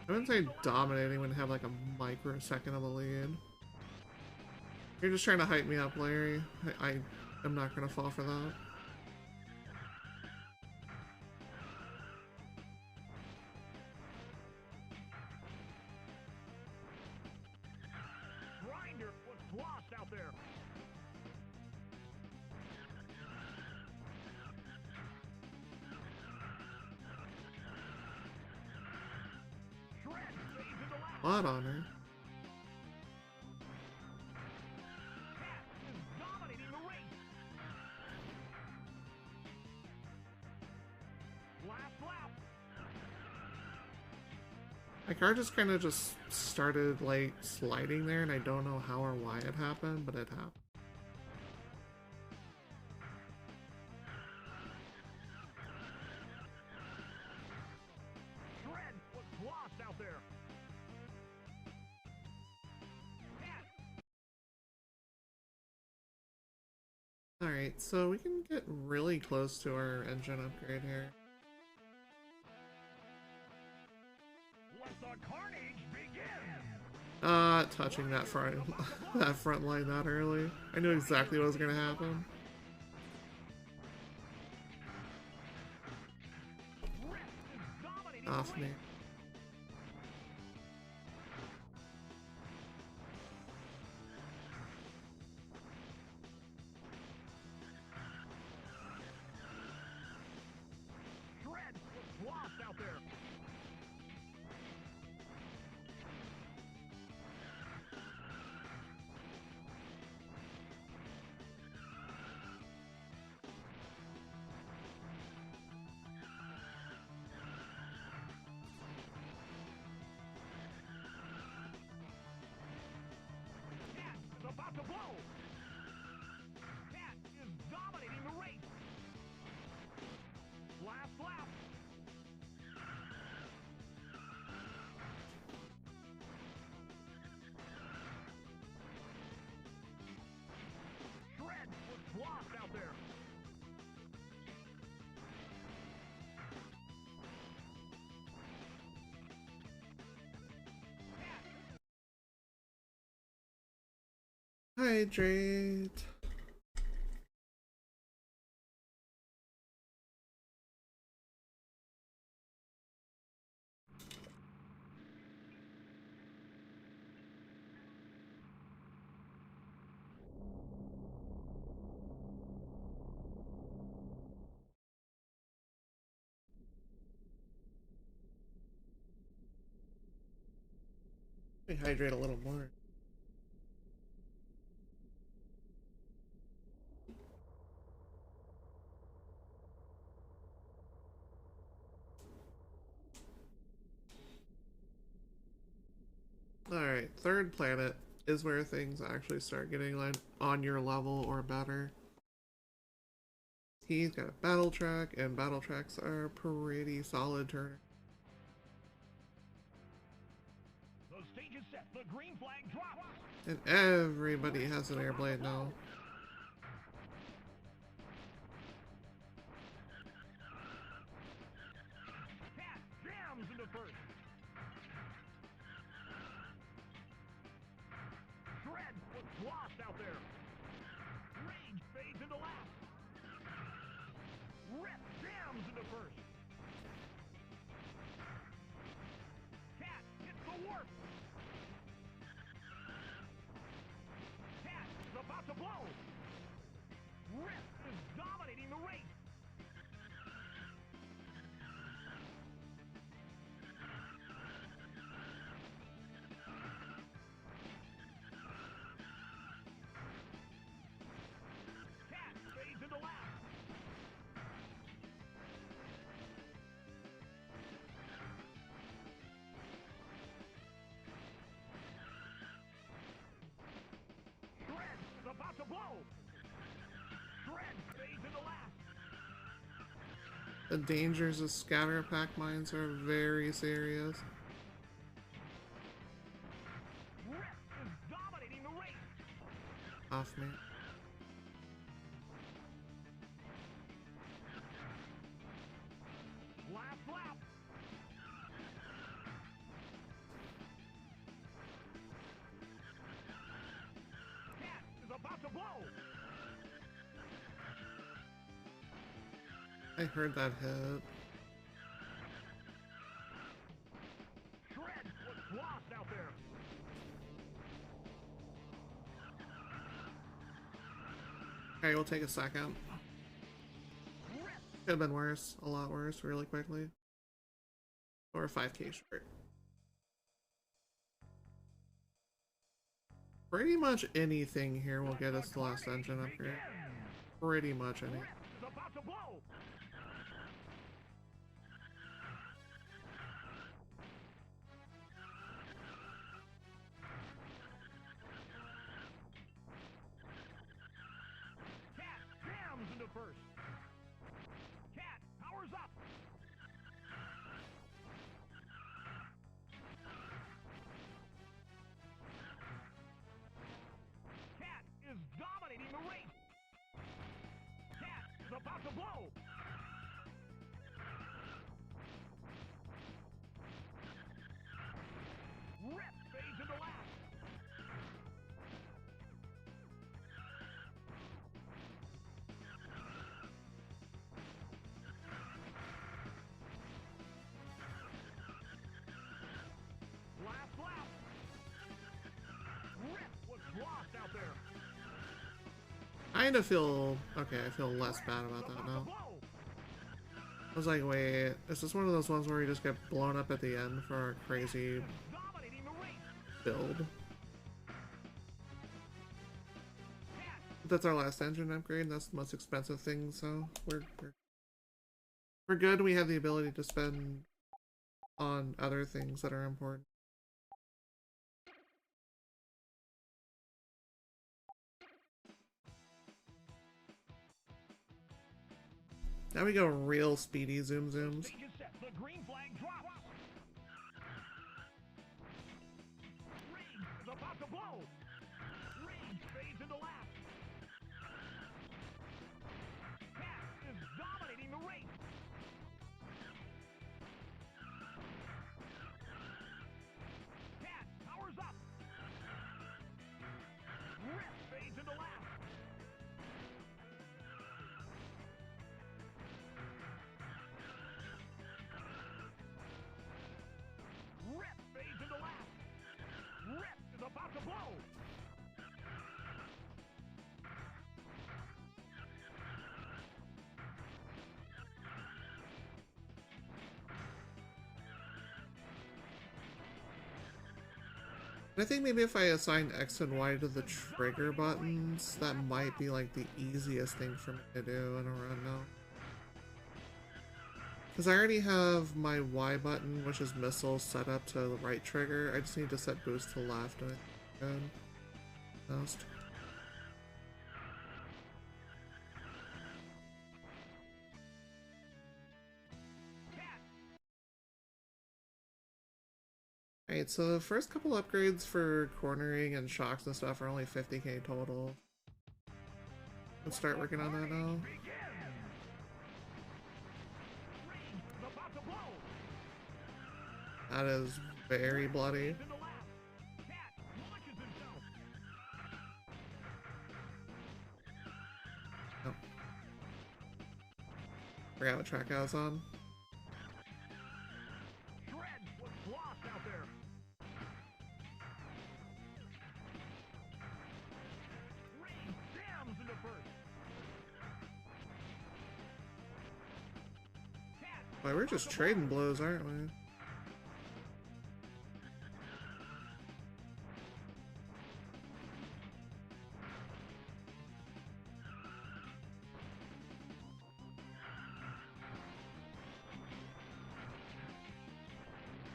I wouldn't say dominating when you have like a microsecond of a lead. You're just trying to hype me up, Larry. I am not gonna fall for that. Grinder was lost out there. Blood on her. Cat is dominating the race. Last lap. My car just kind of just started like sliding there, and I don't know how or why it happened, but it happened. Shred was lost out there. Alright, so we can get really close to our engine upgrade here. Let the carnage begin. Touching that front line that early. I knew exactly what was gonna happen. Off me. Shred was lost out there. Cat is about to blow. Cat is dominating the race. Last lap. Shred was lost out there. Hydrate. Let me hydrate a little more. Alright, third planet is where things actually start getting like on your level or better. He's got a battle track, and battle tracks are pretty solid turn. The stage is set. The green flag drops. And everybody has an airblade now. Cat jams into first. Shred was lost out there. Rage fades into last. Rip jams into first. Cat hits the warp. Cat is about to blow. The dangers of scatter pack mines are very serious. Rip is dominating the race. Off me. Last lap. Cat is about to blow. I heard that hit. Shred was lost out there. Okay, we'll take a second. Could have been worse, a lot worse, really quickly. Or 5k short. Pretty much anything here will get us the last engine upgrade. Pretty much anything. Is about to blow. Cat jams into first. Cat powers up. Cat is dominating the race. Cat is about to blow. Rip fades into last. Last lap. Rip was lost out there. I kind of feel... okay, I feel less bad about that now. I was like, wait, is this one of those ones where we just get blown up at the end for our crazy Dominating the race. build? That's our last engine upgrade, that's the most expensive thing, so we're good. We have the ability to spend on other things that are important. Now we go real speedy zoom zooms. Stage is set. The green flag drops. Rage is about to blow. Rage fades into last. Cat is dominating the race. Cat powers up. Rip fades into last. Rip fades into last. Rip is about to blow. I think maybe if I assign X and Y to the trigger buttons, that might be like the easiest thing for me to do in a run now. Because I already have my Y button, which is missile, set up to the right trigger. I just need to set boost to left and I think good. Most. Alright, so the first couple upgrades for cornering and shocks and stuff are only 50k total. Let's start working on that now. That is very bloody. Oh. Forgot what track I was on. Why, we're just trading blows, aren't we?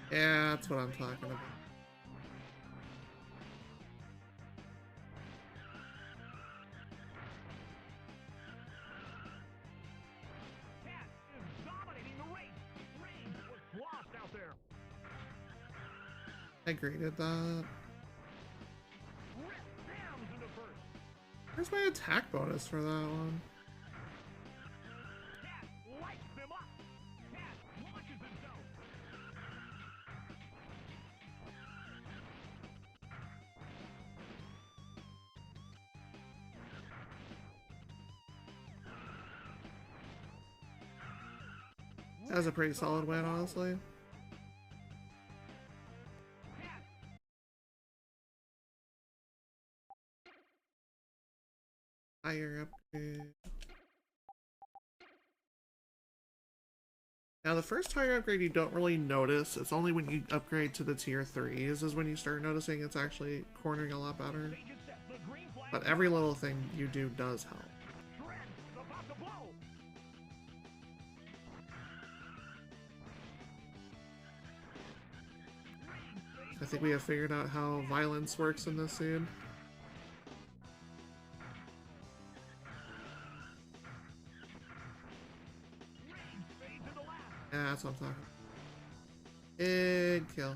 Yeah, that's what I'm talking about. I graded that. Where's my attack bonus for that one? That was a pretty solid win, honestly. Higher upgrade. Now the first higher upgrade you don't really notice. It's only when you upgrade to the tier 3s is when you start noticing it's actually cornering a lot better. But every little thing you do does help. I think we have figured out how violence works in this scene. Yeah, that's what I'm talking about. Big kill.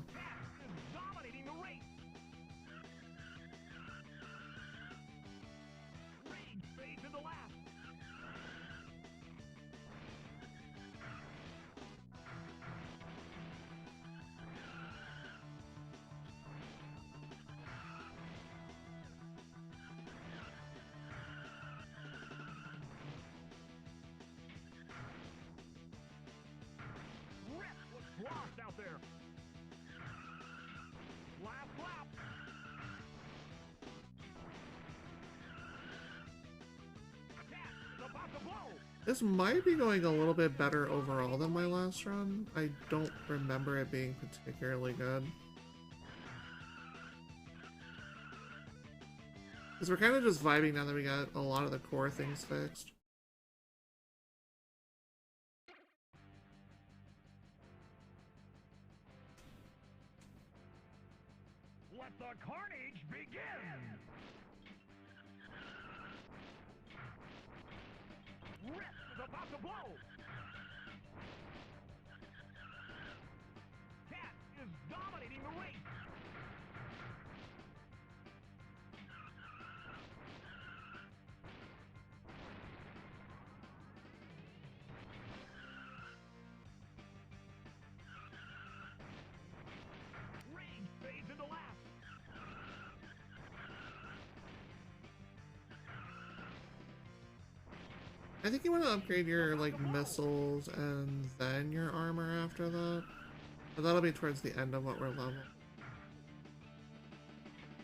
Out there. Lap, lap. About to blow. This might be going a little bit better overall than my last run. I don't remember it being particularly good. Because we're kind of just vibing now that we got a lot of the core things fixed. Let the carnage begin! Rip is about to blow! Cat is dominating the race! Rage fades into last! I think you want to upgrade your like missiles and then your armor after that. But that'll be towards the end of what we're level.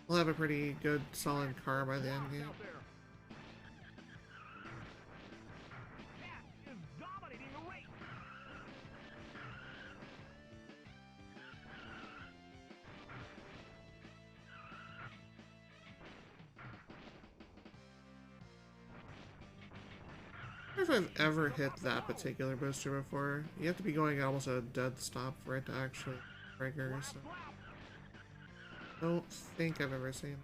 We'll have a pretty good solid car by the end game. I don't know if I've ever hit that particular booster before. You have to be going almost at a dead stop for it to actually trigger, so I don't think I've ever seen it.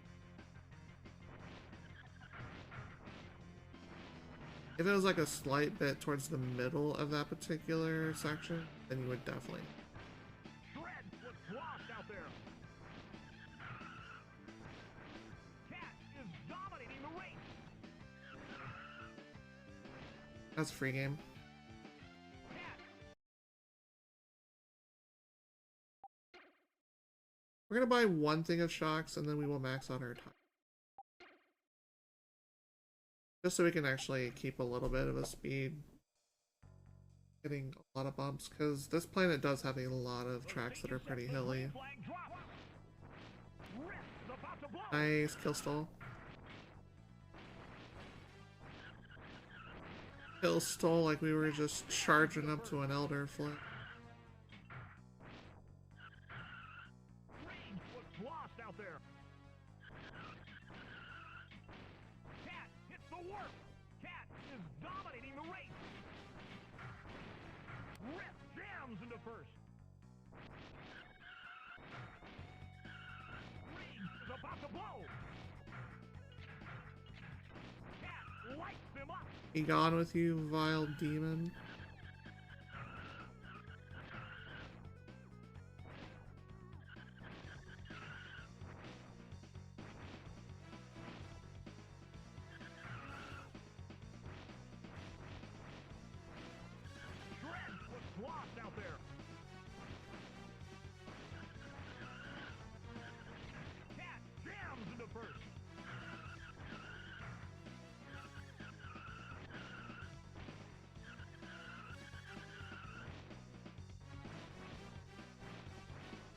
If it was like a slight bit towards the middle of that particular section, then you would definitely. That's a free game. We're gonna buy one thing of shocks and then we will max out our time. Just so we can actually keep a little bit of a speed. Getting a lot of bumps, because this planet does have a lot of tracks that are pretty hilly. Nice, kill stall. Kill stall like we were just charging up to an elder flip. Be gone with you, vile demon.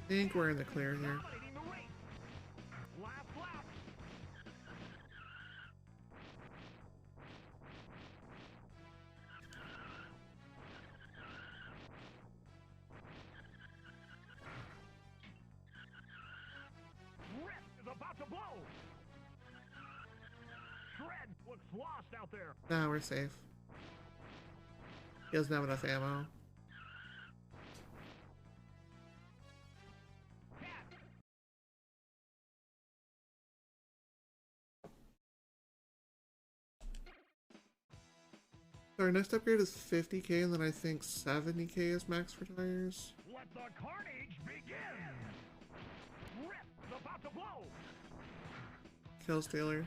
think we're in the clear here. Dominating the race. Last lap. Rip is about to blow. Shred looks lost out there. Nah, we're safe. He doesn't have enough ammo. So our next upgrade is 50k, and then I think 70k is max for tires. Let the carnage begin. Rip is about to blow. Kill Stealer.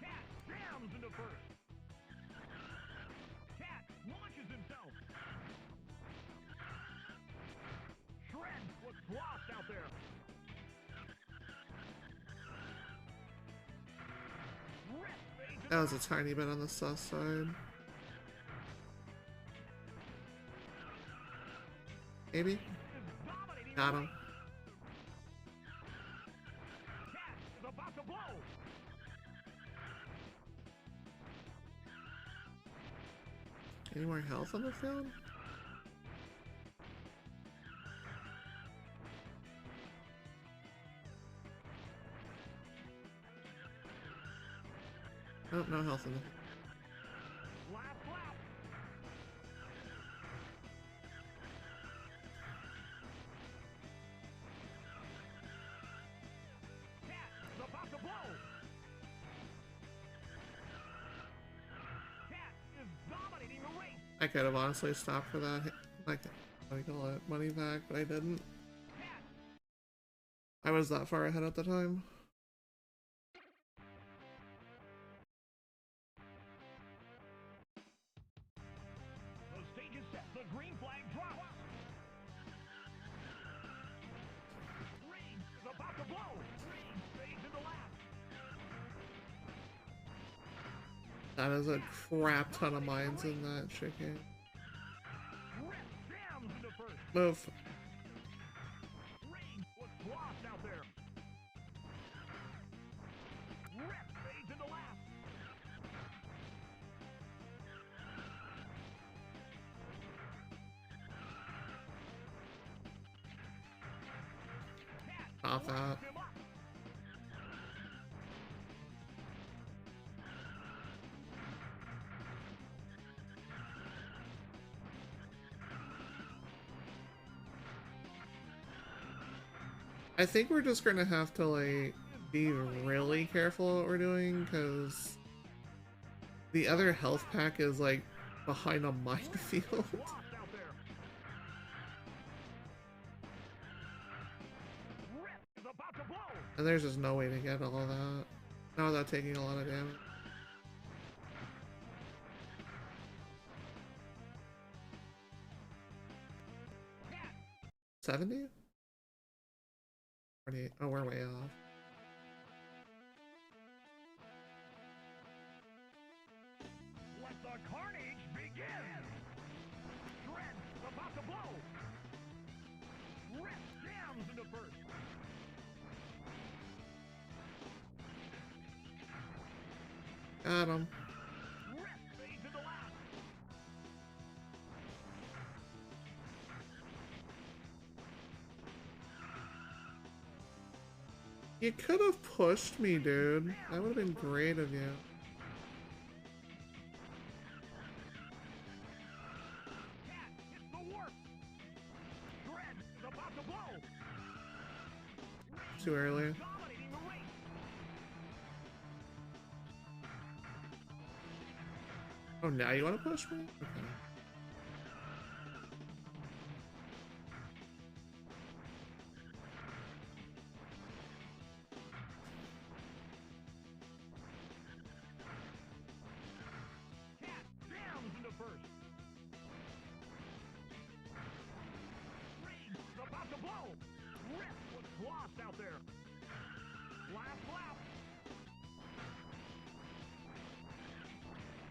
Cat jams into first. Cat launches himself. Shred looks lost out there. Rip fades That was a tiny bit on the sus side. Maybe? dominating. Got him. Cat is about to blow. Any more health on the field? Oh, no health in the... Last lap. Cat is about to blow. Cat is dominating the race. I could have honestly stopped for that, like, what do you call it, money back, but I didn't. Cat I was that far ahead at the time. The stage is set. The green flag drops. Rain is about to blow. Rain fades into last. That is a crap ton of mines in that chicken. Rip jams into first. Move. Rain was lost out there. Rip fades into last. Off that. Him up. I think we're just gonna have to, like, be really careful what we're doing, because the other health pack is, like, behind a minefield. Lost out there. Rip is about to blow. And there's just no way to get all that. Not without taking a lot of damage. Cat 70? 48. Oh, we're way off. let the carnage begin. Shred is about to blow. Rip jams into first. Got him. Rip fades into last. You could have pushed me, dude. That would have been great of you. Cat hits the warp. Shred is about to blow. Too early. Dominating the race. Oh, now you want to push me? Okay. Cat jams into first. Rain is about to blow. Rip was lost out there. Last lap.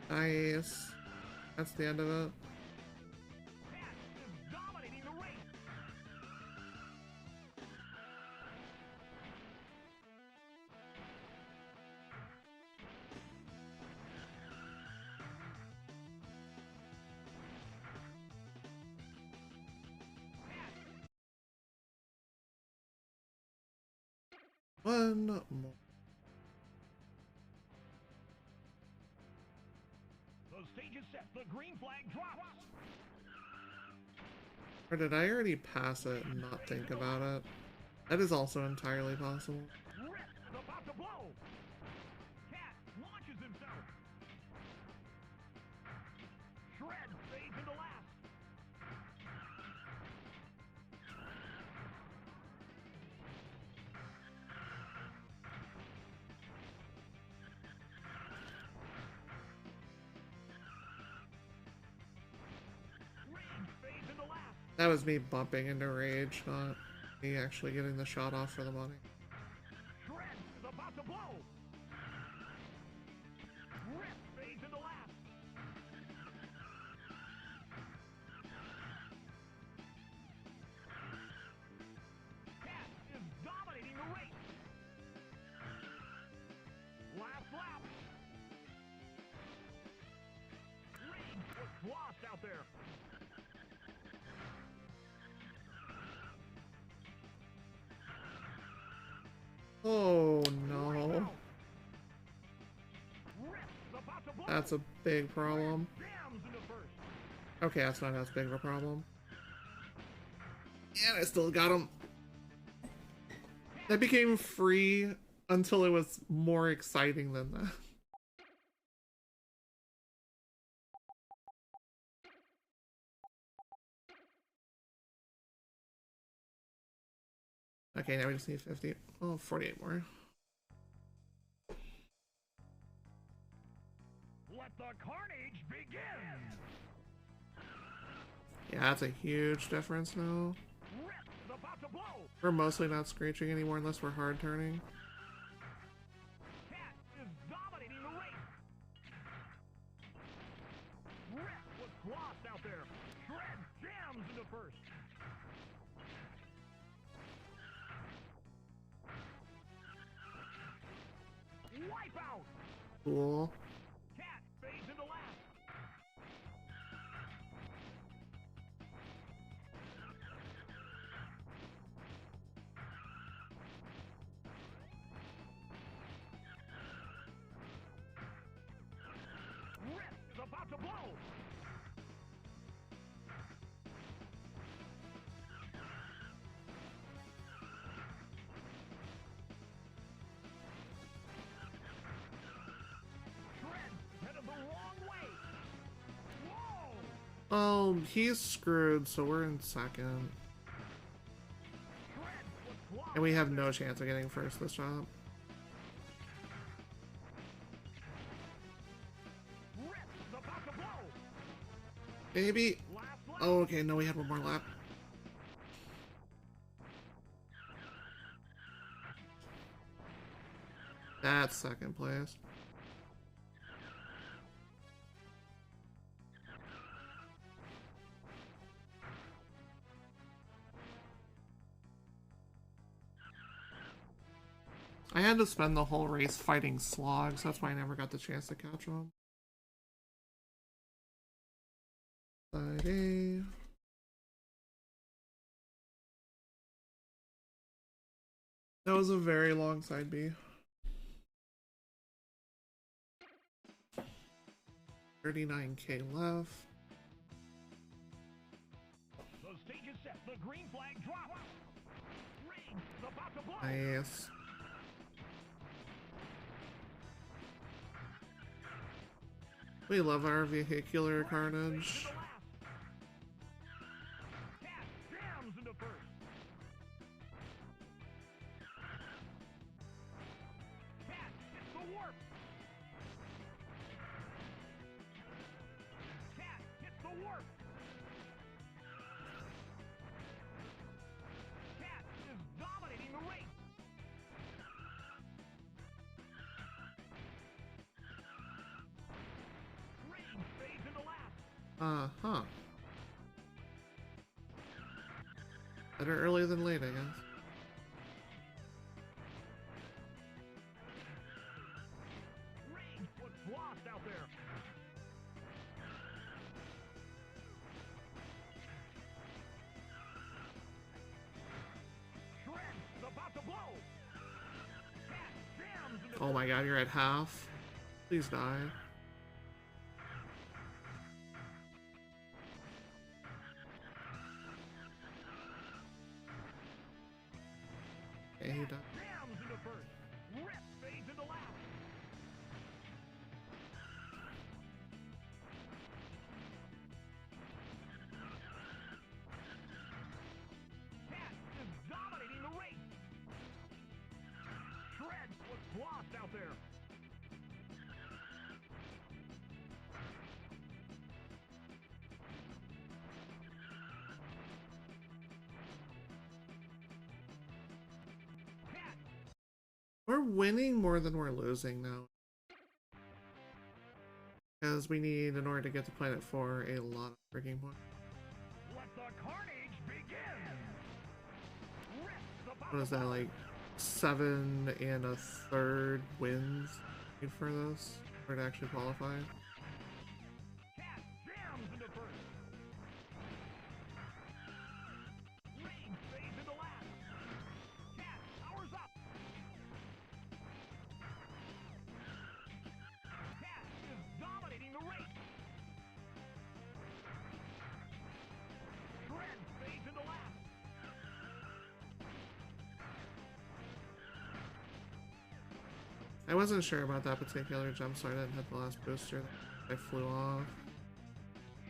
Nice. That's the end of it. Cat is dominating the race. One more. The stage is set. The green flag drops. Or did I already pass it and not think about it? That is also entirely possible. Rip is about to blow. Cat launches himself. Shred fades into last. Rage fades into last. That was me bumping into Rage, not me actually getting the shot off for the money. Shred is about to blow. Rip fades into last. Cat is dominating the race. Last lap. Rage was lost out there. Oh no. Rip is about to blow. That's a big problem. Jams into first. Okay, that's not as big of a problem. And I still got him. That became free until it was more exciting than that. Okay, now we just need 50. Oh, 48 more. Let the carnage begin. Yeah, that's a huge difference now. Rip is about to blow. We're mostly not screeching anymore unless we're hard turning. Cat is dominating the race. Rip was lost out there. Shred jams into first. Wipe out. Cool. Cat fades into last. Rip is about to blow. Shred is headed the wrong way. Whoa! Oh, he's screwed, so we're in second. Shred was lost. And we have no chance of getting first this job. Rip is about to blow. Maybe. Last lap. Oh, okay, no, we had one more lap. That's second place. I had to spend the whole race fighting slogs, that's why I never got the chance to catch them. Side A. That was a very long side B. 39K left. The stage is set. The green flag drops. Rage is about to blow. Nice. We love our vehicular carnage. Cat jams into first. Cat hits the warp. Cat hits the warp. Cat is dominating the race. Rage fades into last. Uh-huh. Better early than late, I guess. Rage was lost out there. Shred is about to blow. Oh my god, you're at half. Please die. Okay, he died. Jams into first. Rip fades into last. Cat is dominating the race. Shred was lost out there. Cat We're winning more than we're losing now. Because we need, in order to get to Planet 4, a lot of freaking points. let the carnage begin. Rip is about What is to that, blow. like 7 1/3 wins need for this? For it to actually qualify? Cat jams into first. Rain fades into last. Cat powers up. Cat is dominating the race. Shred fades into last. I wasn't sure about that particular jump, so I didn't hit the last booster. I flew off.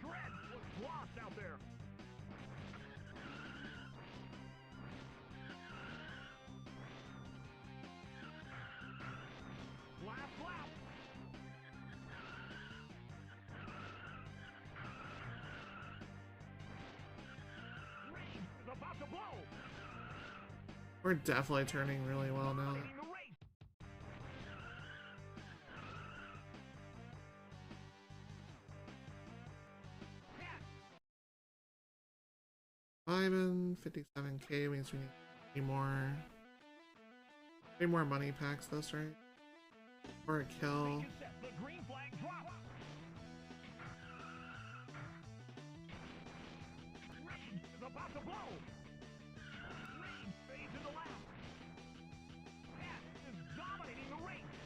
Shred was lost out there. Last lap. Rain is about to blow. We're definitely turning really well now. Dominating the race. 57k means we need 3 more money packs this, right? Or a kill. Set the green flag drop. Rain is about to blow. Rain fades into last. Cat is dominating the race.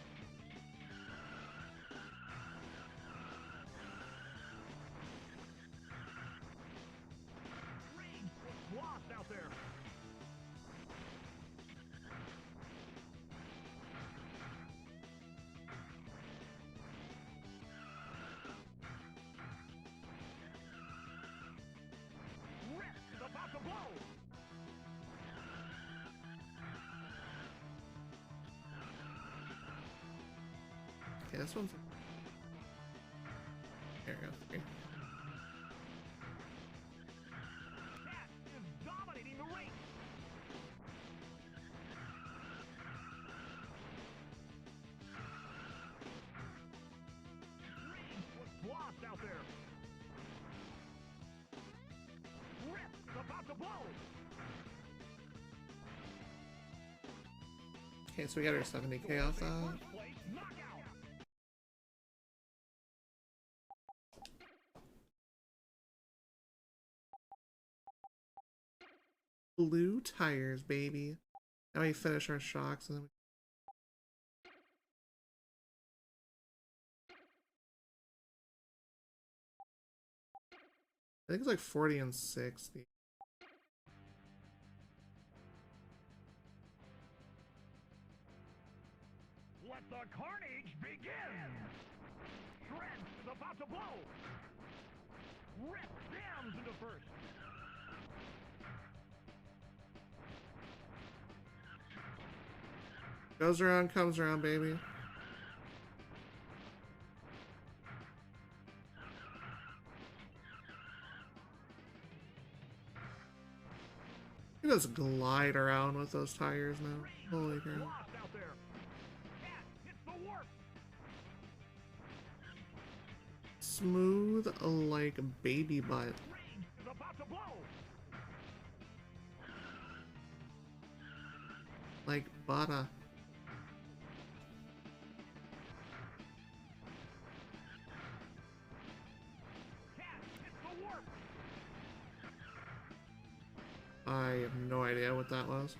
Rain was lost out there. Rip is about to blow. Okay, this one's. Here we go. Okay. Cat is dominating the race. Rain was lost out there. Rip is about to blow. Okay, so we got our 70k off that. First place knockout. Blue tires, baby. Now we finish our shocks and then I think it's like 40 and 60. Let the carnage begin. Shred is about to blow. Rip jams into first. Goes around, comes around, baby. You just glide around with those tires now. Holy crap. Lost out there. Cat hits the warp. Smooth like baby butt. Rain is about to blow. Like butter. Cat hits the warp. I have no idea what that was.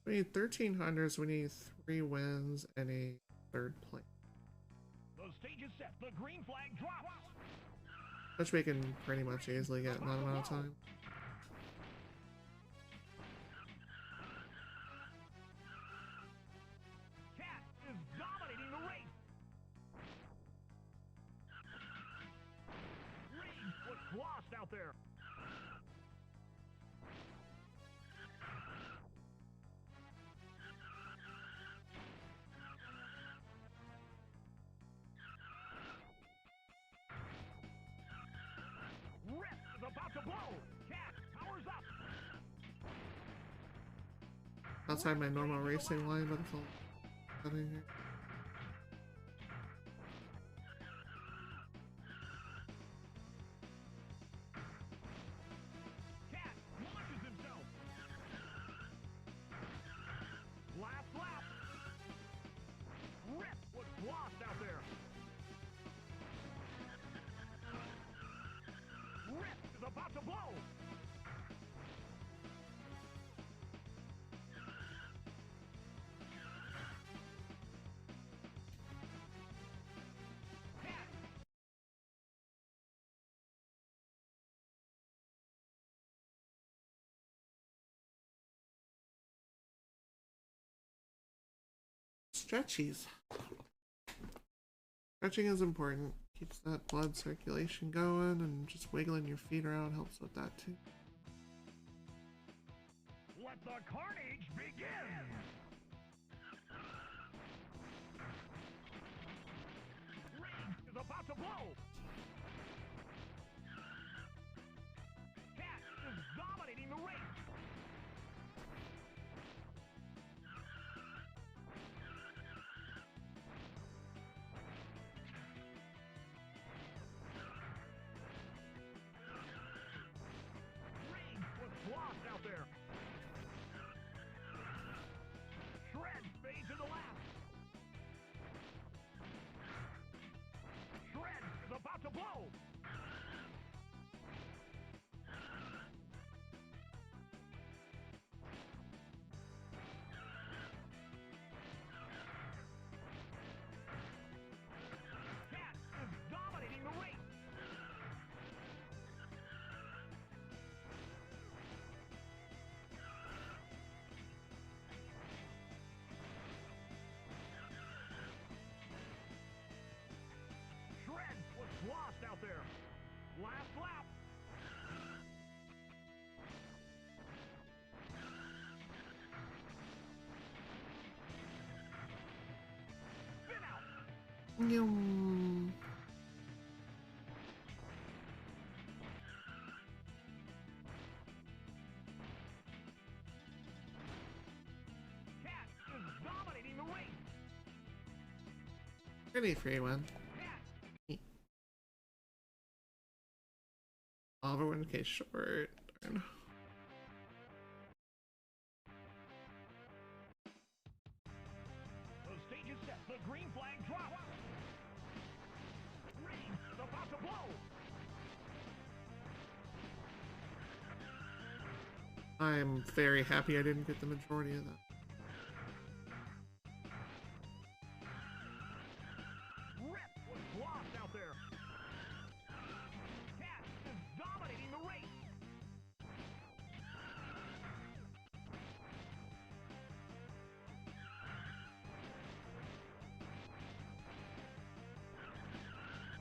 We need 1300s, we need 3 wins and a 3rd place. The stage is set. The green flag drops. Which we can pretty much easily get in that amount of time. Cat is dominating the race. Reed was lost out there. Rip is about to blow. Cat powers up. Outside my normal racing line, but it's all happening here. Cat launches himself. Last lap. Rip was lost out there. Rip is about to blow. Cat. Stretchies. Stretching is important. Keeps that blood circulation going, and just wiggling your feet around helps with that too. Let the carnage begin! Rage is about to blow! Cat is dominating the race! Rage was lost out there! Shred fades into last. Shred is about to blow. Cat is dominating the race. Shred was lost out there. Last lap. Spin out. Yum. Cat is dominating the race. Pretty free one. Cat. Oliver 1K short. Darn. The stage is set. The green flag drops. Rage is about to blow. I'm very happy I didn't get the majority of that. Rip was lost out there. Cat is dominating the race.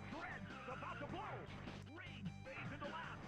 Shred is about to blow. Rage fades into last.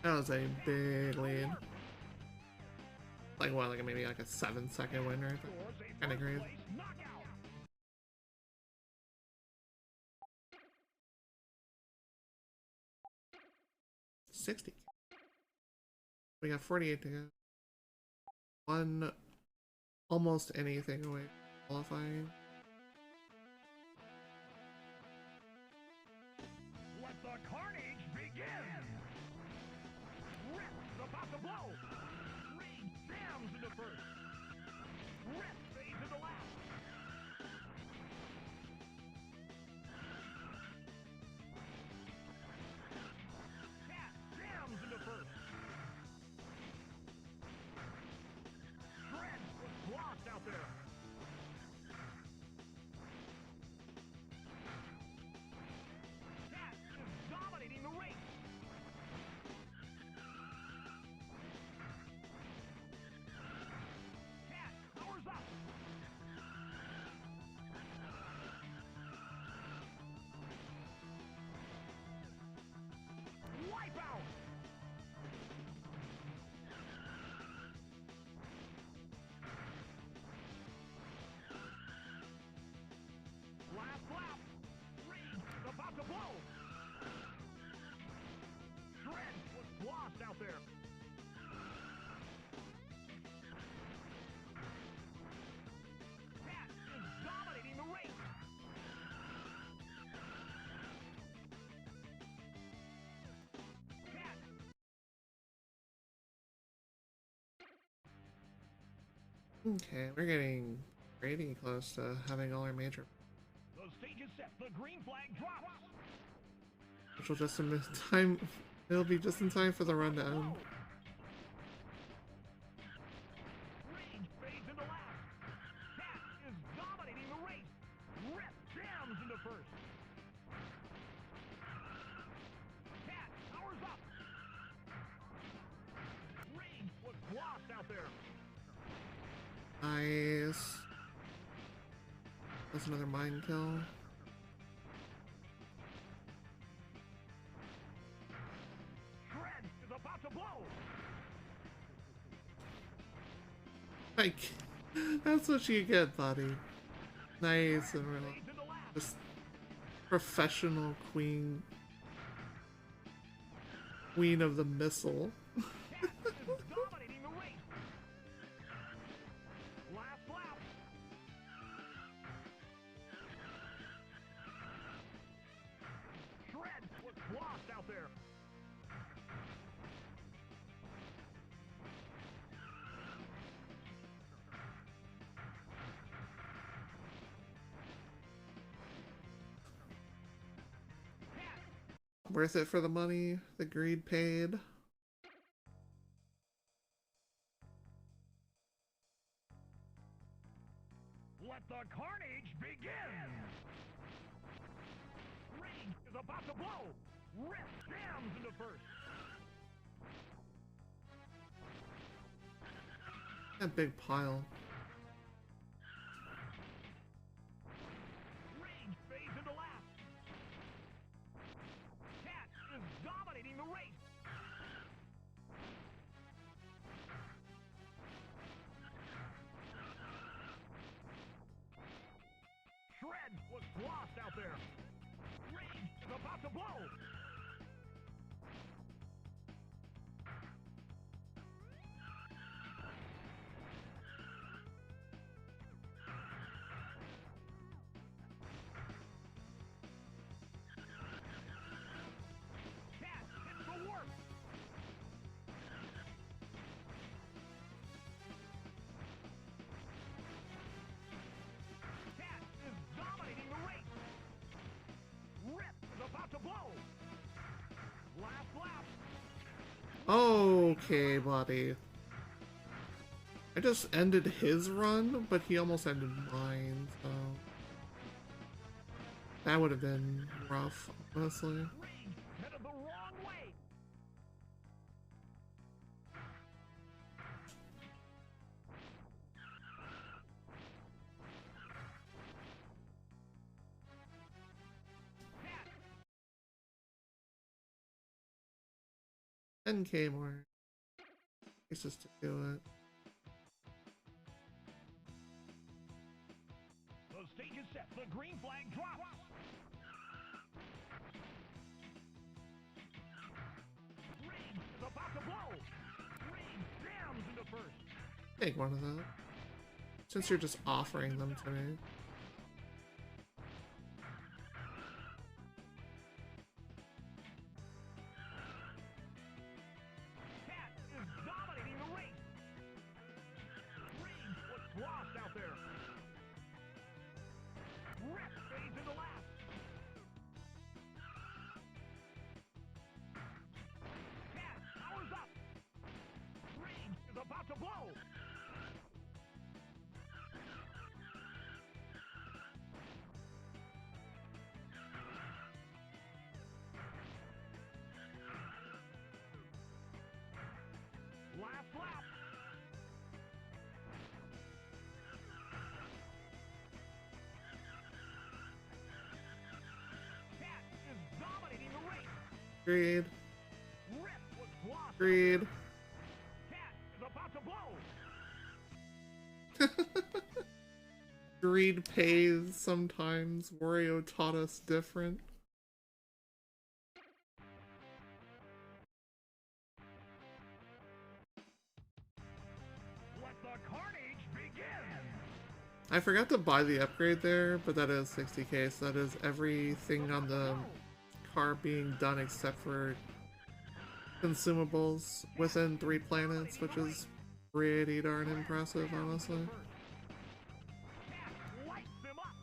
That was a big lead. Like what, like maybe like a 7-second win right there. Kinda crazy. 60. We got 48 to go. One almost anything away from qualifying. Let the carnage begin! Rip is about to blow! Rage jams into first! Rip fades into last! Cat jams into first! Shred was lost out there! Cat is dominating the race! Cat powers up! Wipeout! Last lap! Rage is about to blow! Shred was lost out there! Cat is dominating the race! Cat Okay, we're getting pretty close to having all our major, The stage is set. The green flag drops. which will just in time. It'll be just in time for the run to end. Rage fades into last. Cat is dominating the race. Rip jams into first. Cat powers up. Rage was lost out there. Nice. That's another mine kill. Shred is about to blow. Like, that's what you get, buddy. Nice and real. Fades into last. Just professional queen. Queen of the missile. Cat is dominating the race. Last lap. Shred was lost out there. Cat Worth it for the money, the greed paid. Let the carnage begin! Rage is about to blow! Rip jams into first! That big pile. Rage fades into last! Cat is dominating the race! Shred was lost out there! Rage is about to blow! Cat hits the warp! Cat is dominating the race! Rip is about to blow! Last lap! Okay, buddy. I just ended his run, but he almost ended mine, so that would have been rough, honestly. Rage headed the wrong way! Cat 10k more races to do it. The stage is set. The green flag drops. Rage is about to blow. Rage jams into first. Take one of that. Since you're just offering them to me. Cat is dominating the race. Rage looks lost out there. Rep fades into last. Cat powers up. Rage is about to blow. Last lap. Cat is dominating the race. Agreed. Rip was lost. Agreed. Cat is about to blow. Greed pays sometimes. Wario taught us different. Let the carnage begin. I forgot to buy the upgrade there, but that is 60k, so that is everything on the car being done except for consumables within 3 planets, which is pretty darn impressive, honestly. Cat lights him up.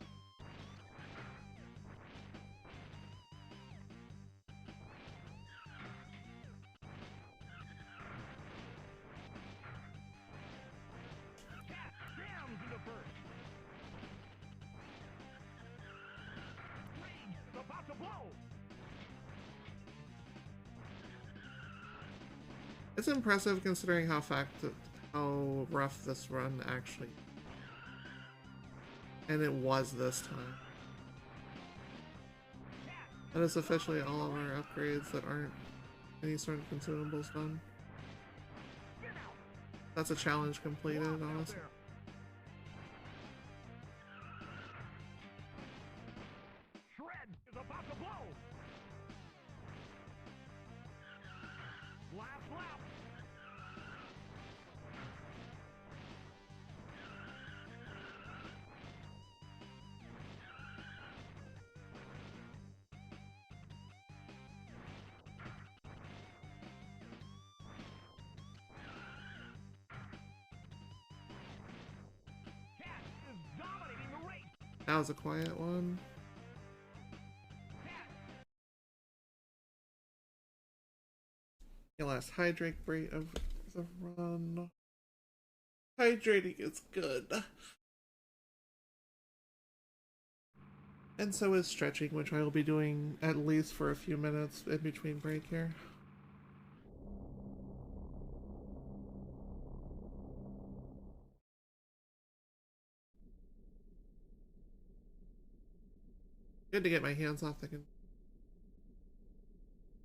Cat jams into first. Rage is about to blow. It's impressive considering how rough this run actually. And it was this time. That is officially all of our upgrades that aren't any sort of consumables done. That's a challenge completed, honestly. Shred is about to blow. Last lap. Cat is dominating the race. That was a quiet one. Cat The last hydrate break of the run. Hydrating is good. And so is stretching, which I will be doing at least for a few minutes in between break here. Good to get my hands off the controller.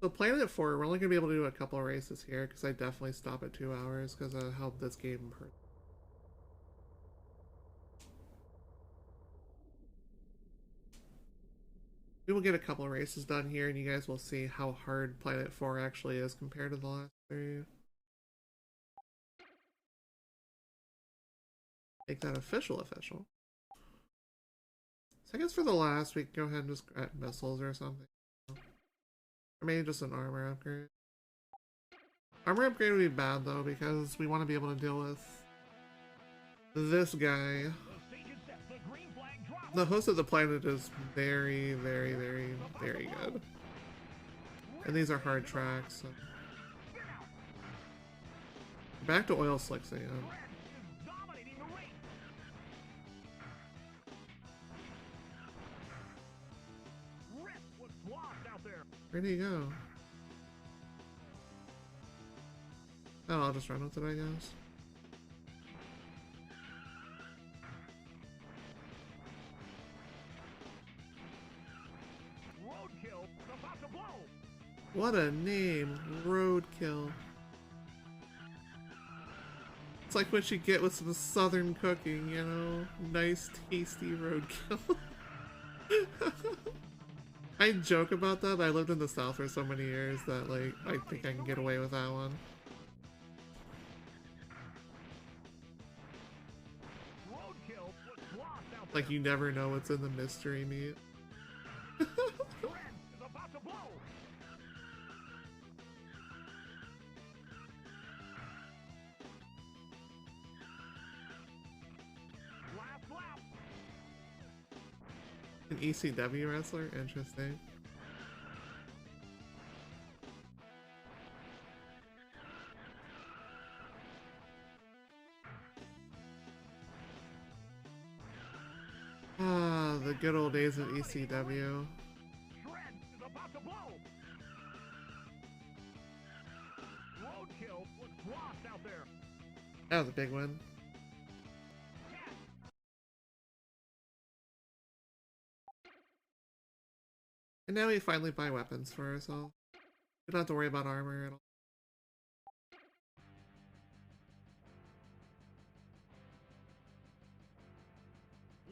So Planet 4, we're only going to be able to do a couple of races here because I definitely stop at 2 hours because of how this game hurt. We will get a couple of races done here and you guys will see how hard Planet 4 actually is compared to the last 3. Make that official. So I guess for the last, we can go ahead and just grab missiles or something. Or maybe just an armor upgrade. Armor upgrade would be bad though, because we want to be able to deal with this guy. The host of the planet is very, very, very, very good. And these are hard tracks. So. Back to oil slicks again. Where do you go? Oh, I'll just run with it, I guess. What a name, Roadkill. It's like what you get with some southern cooking, you know? Nice, tasty roadkill. I joke about that, but I lived in the South for so many years that, like, I think I can get away with that one. Like, you never know what's in the mystery meat. An ECW wrestler? Interesting. Ah, the good old days of ECW. That was a big one. And now we finally buy weapons for ourselves. We don't have to worry about armor at all.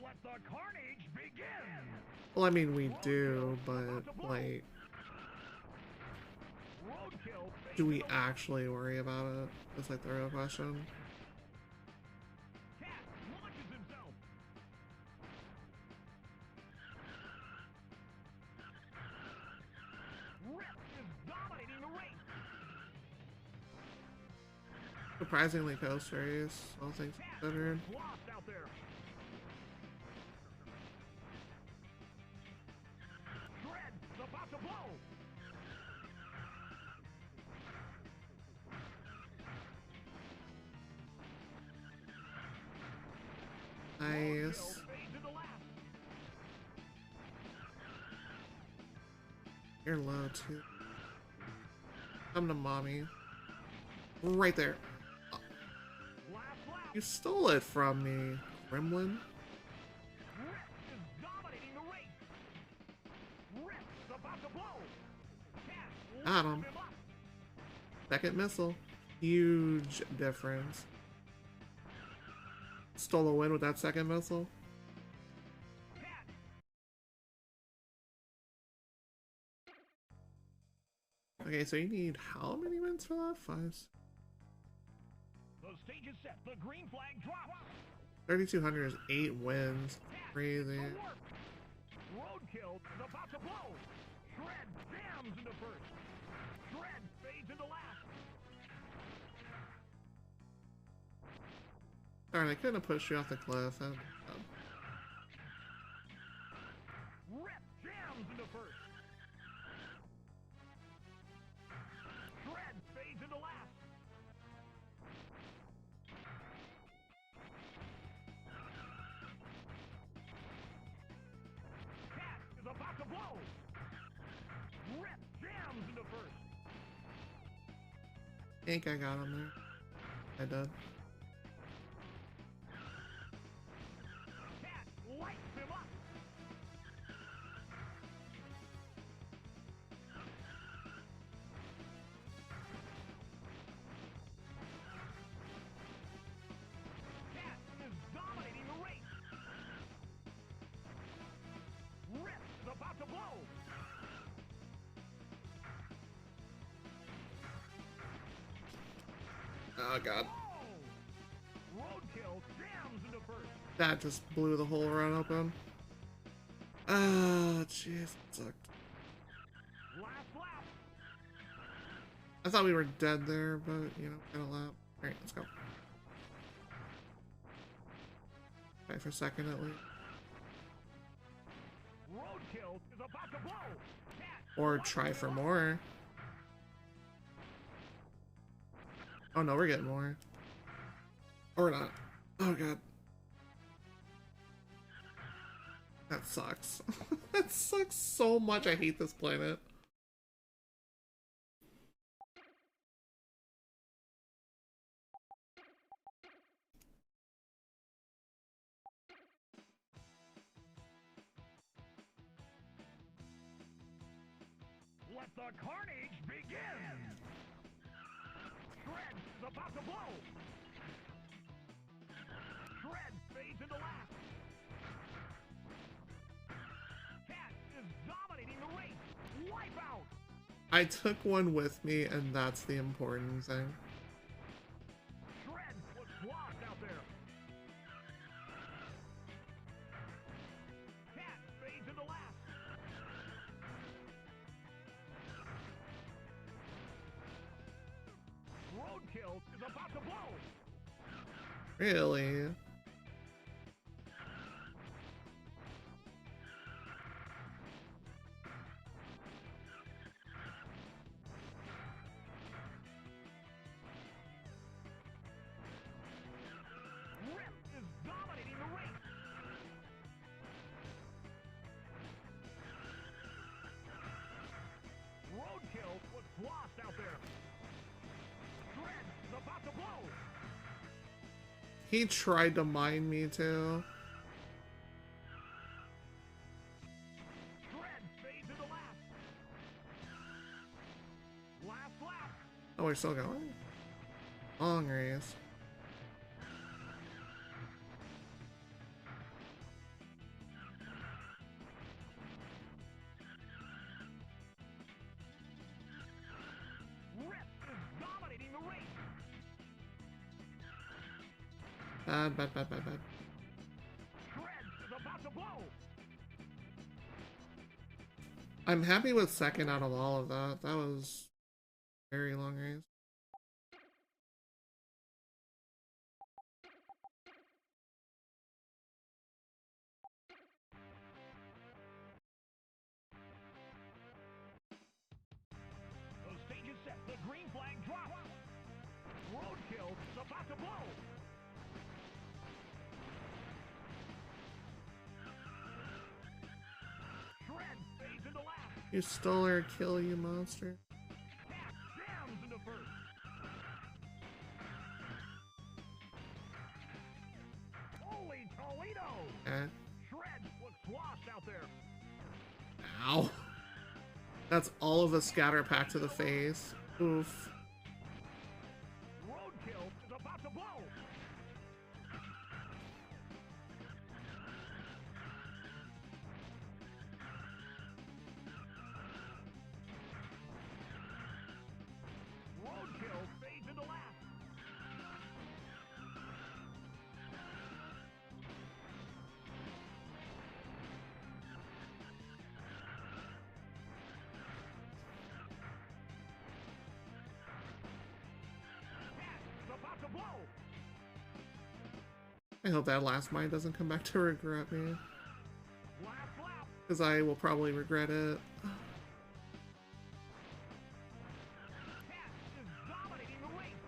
Let the carnage begin. Well, I mean, we do, but, like, do we actually worry about it? That's like the real question. Surprisingly close race, all things considered. Nice. You're low too. Come to mommy. Right there. You stole it from me, Gremlin. Got him. Second missile. Huge difference. Stole a win with that second missile. Okay, so you need how many wins for that? 5. The stage is set. The green flag drops. 3,200 is 8 wins. Crazy. Roadkill is about to blow. Shred jams into first. Shred fades into last. Darn, I couldn't have pushed you off the cliff. Rip jams into first. Shred fades into last. Cat is about to blow. Rip jams into first. I think I got him there. I did. Cat lights him up. Cat is dominating the race. Rip is about to blow. Oh god. Oh! Roadkill jams into first. That just blew the whole run open. Ah, jeez, it sucked. Last lap. I thought we were dead there, but, you know, got a lap. Alright, let's go. Try for second at least. Roadkill is about to blow. Cat Or try for more. Oh no, we're getting more. Or not. Oh god. That sucks. That sucks so much. I hate this planet. Let the carnage begin! Shred is about to blow! Shred fades into last! Cat is dominating the race! Wipeout! I took one with me, and that's the important thing. Shred was lost out there! Cat fades into last! Roadkill is about to blow! Really? Rip is dominating the race! Roadkill was lost out there! Shred is about to blow! He tried to mine me too. Shred fades into last! Last lap! Oh, we're still going? Long race. Rip is dominating the race! Bad. Shred is about to blow! I'm happy with second out of all of that. That was a very long race. The stage is set. The green flag drops. Roadkill is about to blow. Shred fades into last. You stole our kill, you monster. Cat jams into first. Holy Toledo! Okay. Shred was sloshed out there. Ow. That's all of a scatter pack to the face. Oof. Roadkill is about to blow. Roadkill fades into last. Cat is about to blow. I hope that last mine doesn't come back to regret me. Last lap. Because I will probably regret it. Cat is dominating the race.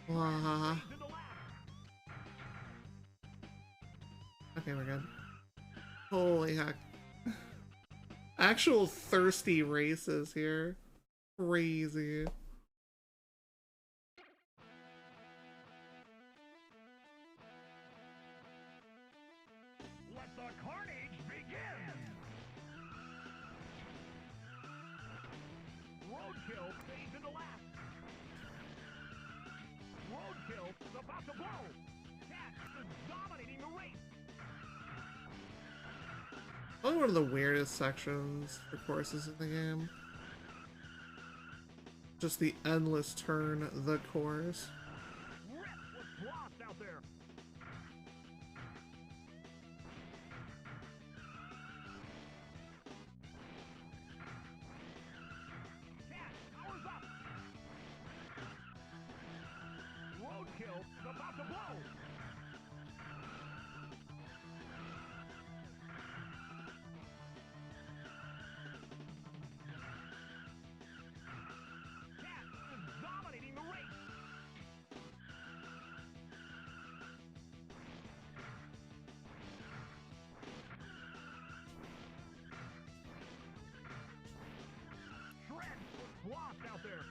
Blah. Fades into last. Okay, we're good. Holy heck. Actual thirsty races here. Crazy. Let the carnage begin! Roadkill fades into last. Roadkill is about to blow. Cat is dominating the race. Probably one of the weirdest sections for courses in the game. Just the endless turn, the course. Rip was lost out there. Cat powers up. Roadkill is about to blow. Cat is dominating the race. Shred was lost out there.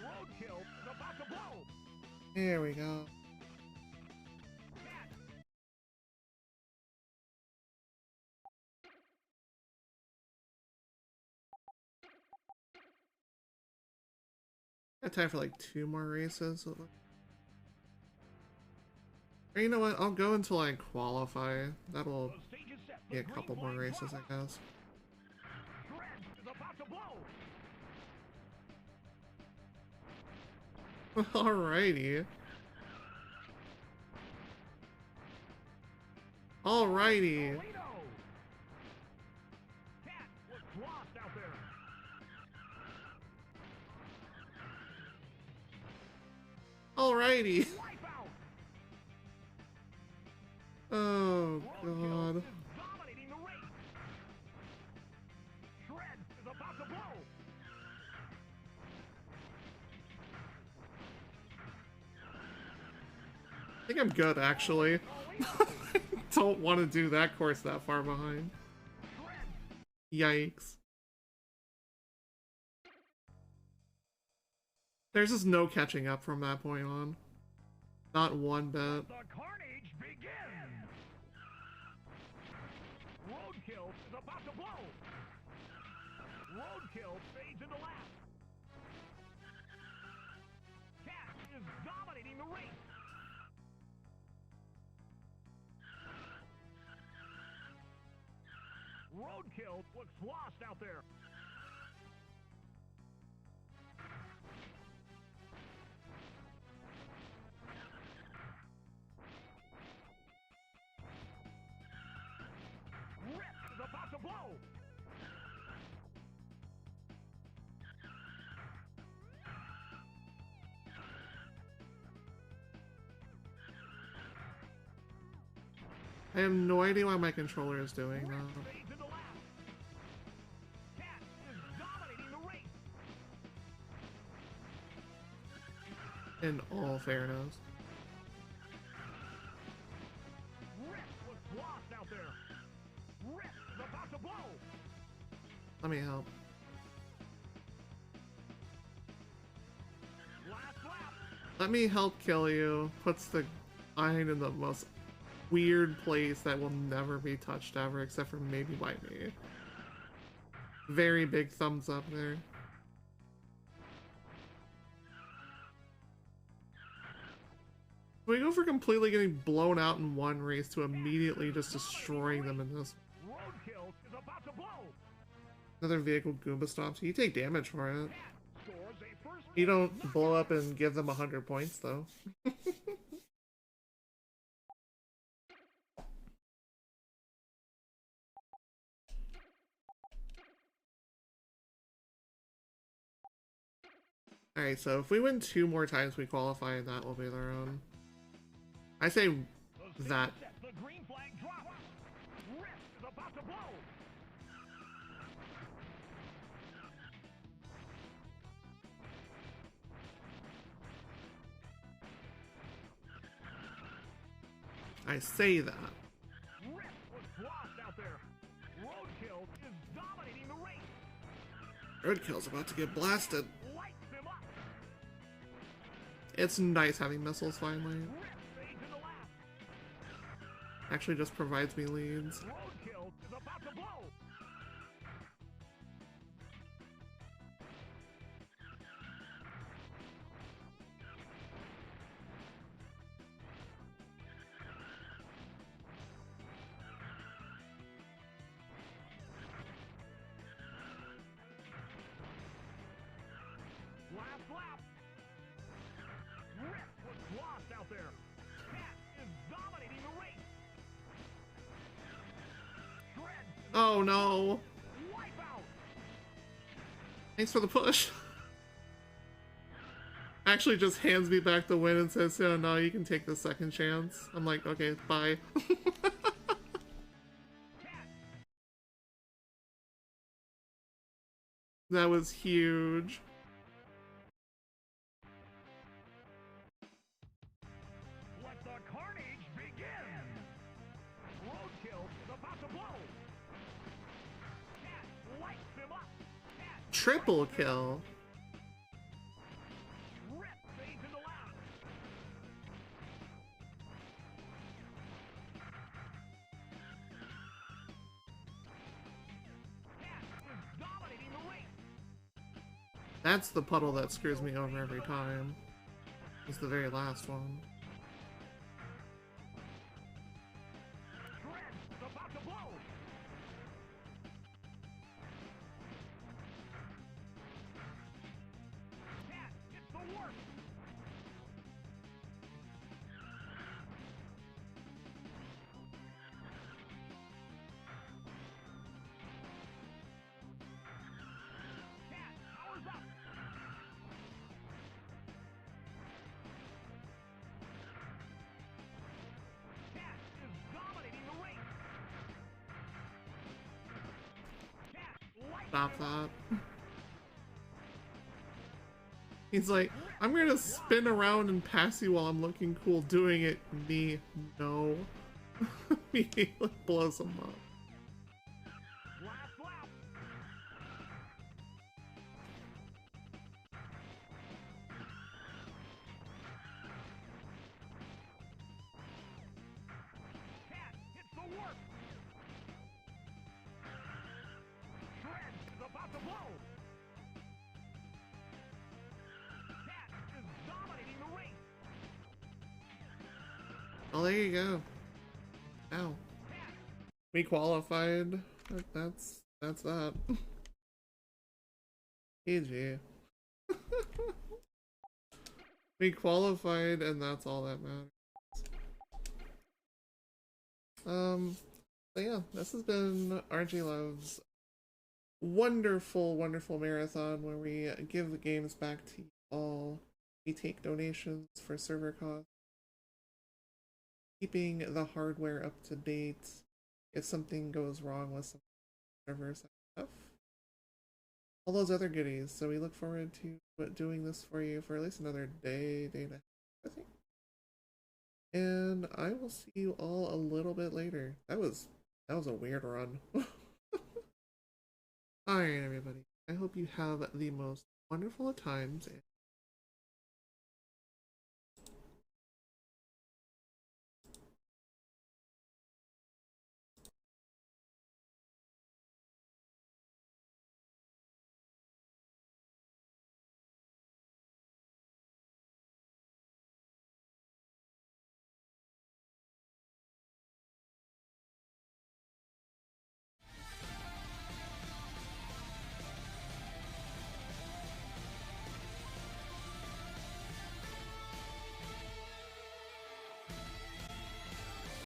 Roadkill is about to blow. Here we go. Got time for like 2 more races. Or you know what? I'll go until I qualify. That'll be a couple more races, I guess. Alrighty. Alrighty. Alrighty. Oh god. I think I'm good, actually. Don't want to do that course that far behind. Yikes. There's just no catching up from that point on. Not one bit. The carnage begins! Roadkill is about to blow! Roadkill fades into last. Cat is dominating the race. Roadkill looks lost out there. Rip is about to blow. I have no idea why my controller is doing that. Fades into last. Cat is dominating the race. In all fairness. Rip looks lost out there. Rip is about to blow. Let me help. Last lap. Let me help kill you. Puts the iron in the most weird place that will never be touched ever, except for maybe by me. Very big thumbs up there. We go for completely getting blown out in one race to immediately just destroying them in this. Roadkill is about to blow. Another vehicle Goomba stomps. You take damage for it. Scores a first. You don't blow up and give them 100 points though. Alright, so if we win 2 more times we qualify, that will be their own. I say that. The green flag drops. Rip is about to blow. I say that. Rip was lost out there. Roadkill is dominating the race. Roadkill's about to get blasted. Lights him up. It's nice having missiles finally. Rip fades into last. Actually just provides me leads. Roadkill is about to blow. Last lap. Rip was lost out there. Cat is dominating the race. Shred is Oh no. wipe out. Thanks for the push. Actually just hands me back the win and says, oh no, you can take the second chance. I'm like, okay, bye. Cat That was huge. let the carnage begin. Roadkill is about to blow. Cat lights him up. Cat Triple kill. Rip fades into last. That's the puddle that screws me over every time. It's the very last one. Stop that. He's like, I'm gonna spin around and pass you while I'm looking cool doing it. Me, no. He like blows him up. Oh, there you go. Ow. We qualified. That's that. GG. We qualified, and that's all that matters. But yeah, this has been RGLove's wonderful, wonderful marathon where we give the games back to you all. We take donations for server costs, keeping the hardware up to date if something goes wrong with some servers and stuff. All those other goodies. So we look forward to doing this for you for at least another day and a half, I think. And I will see you all a little bit later. That was a weird run. Alright, everybody. I hope you have the most wonderful of times.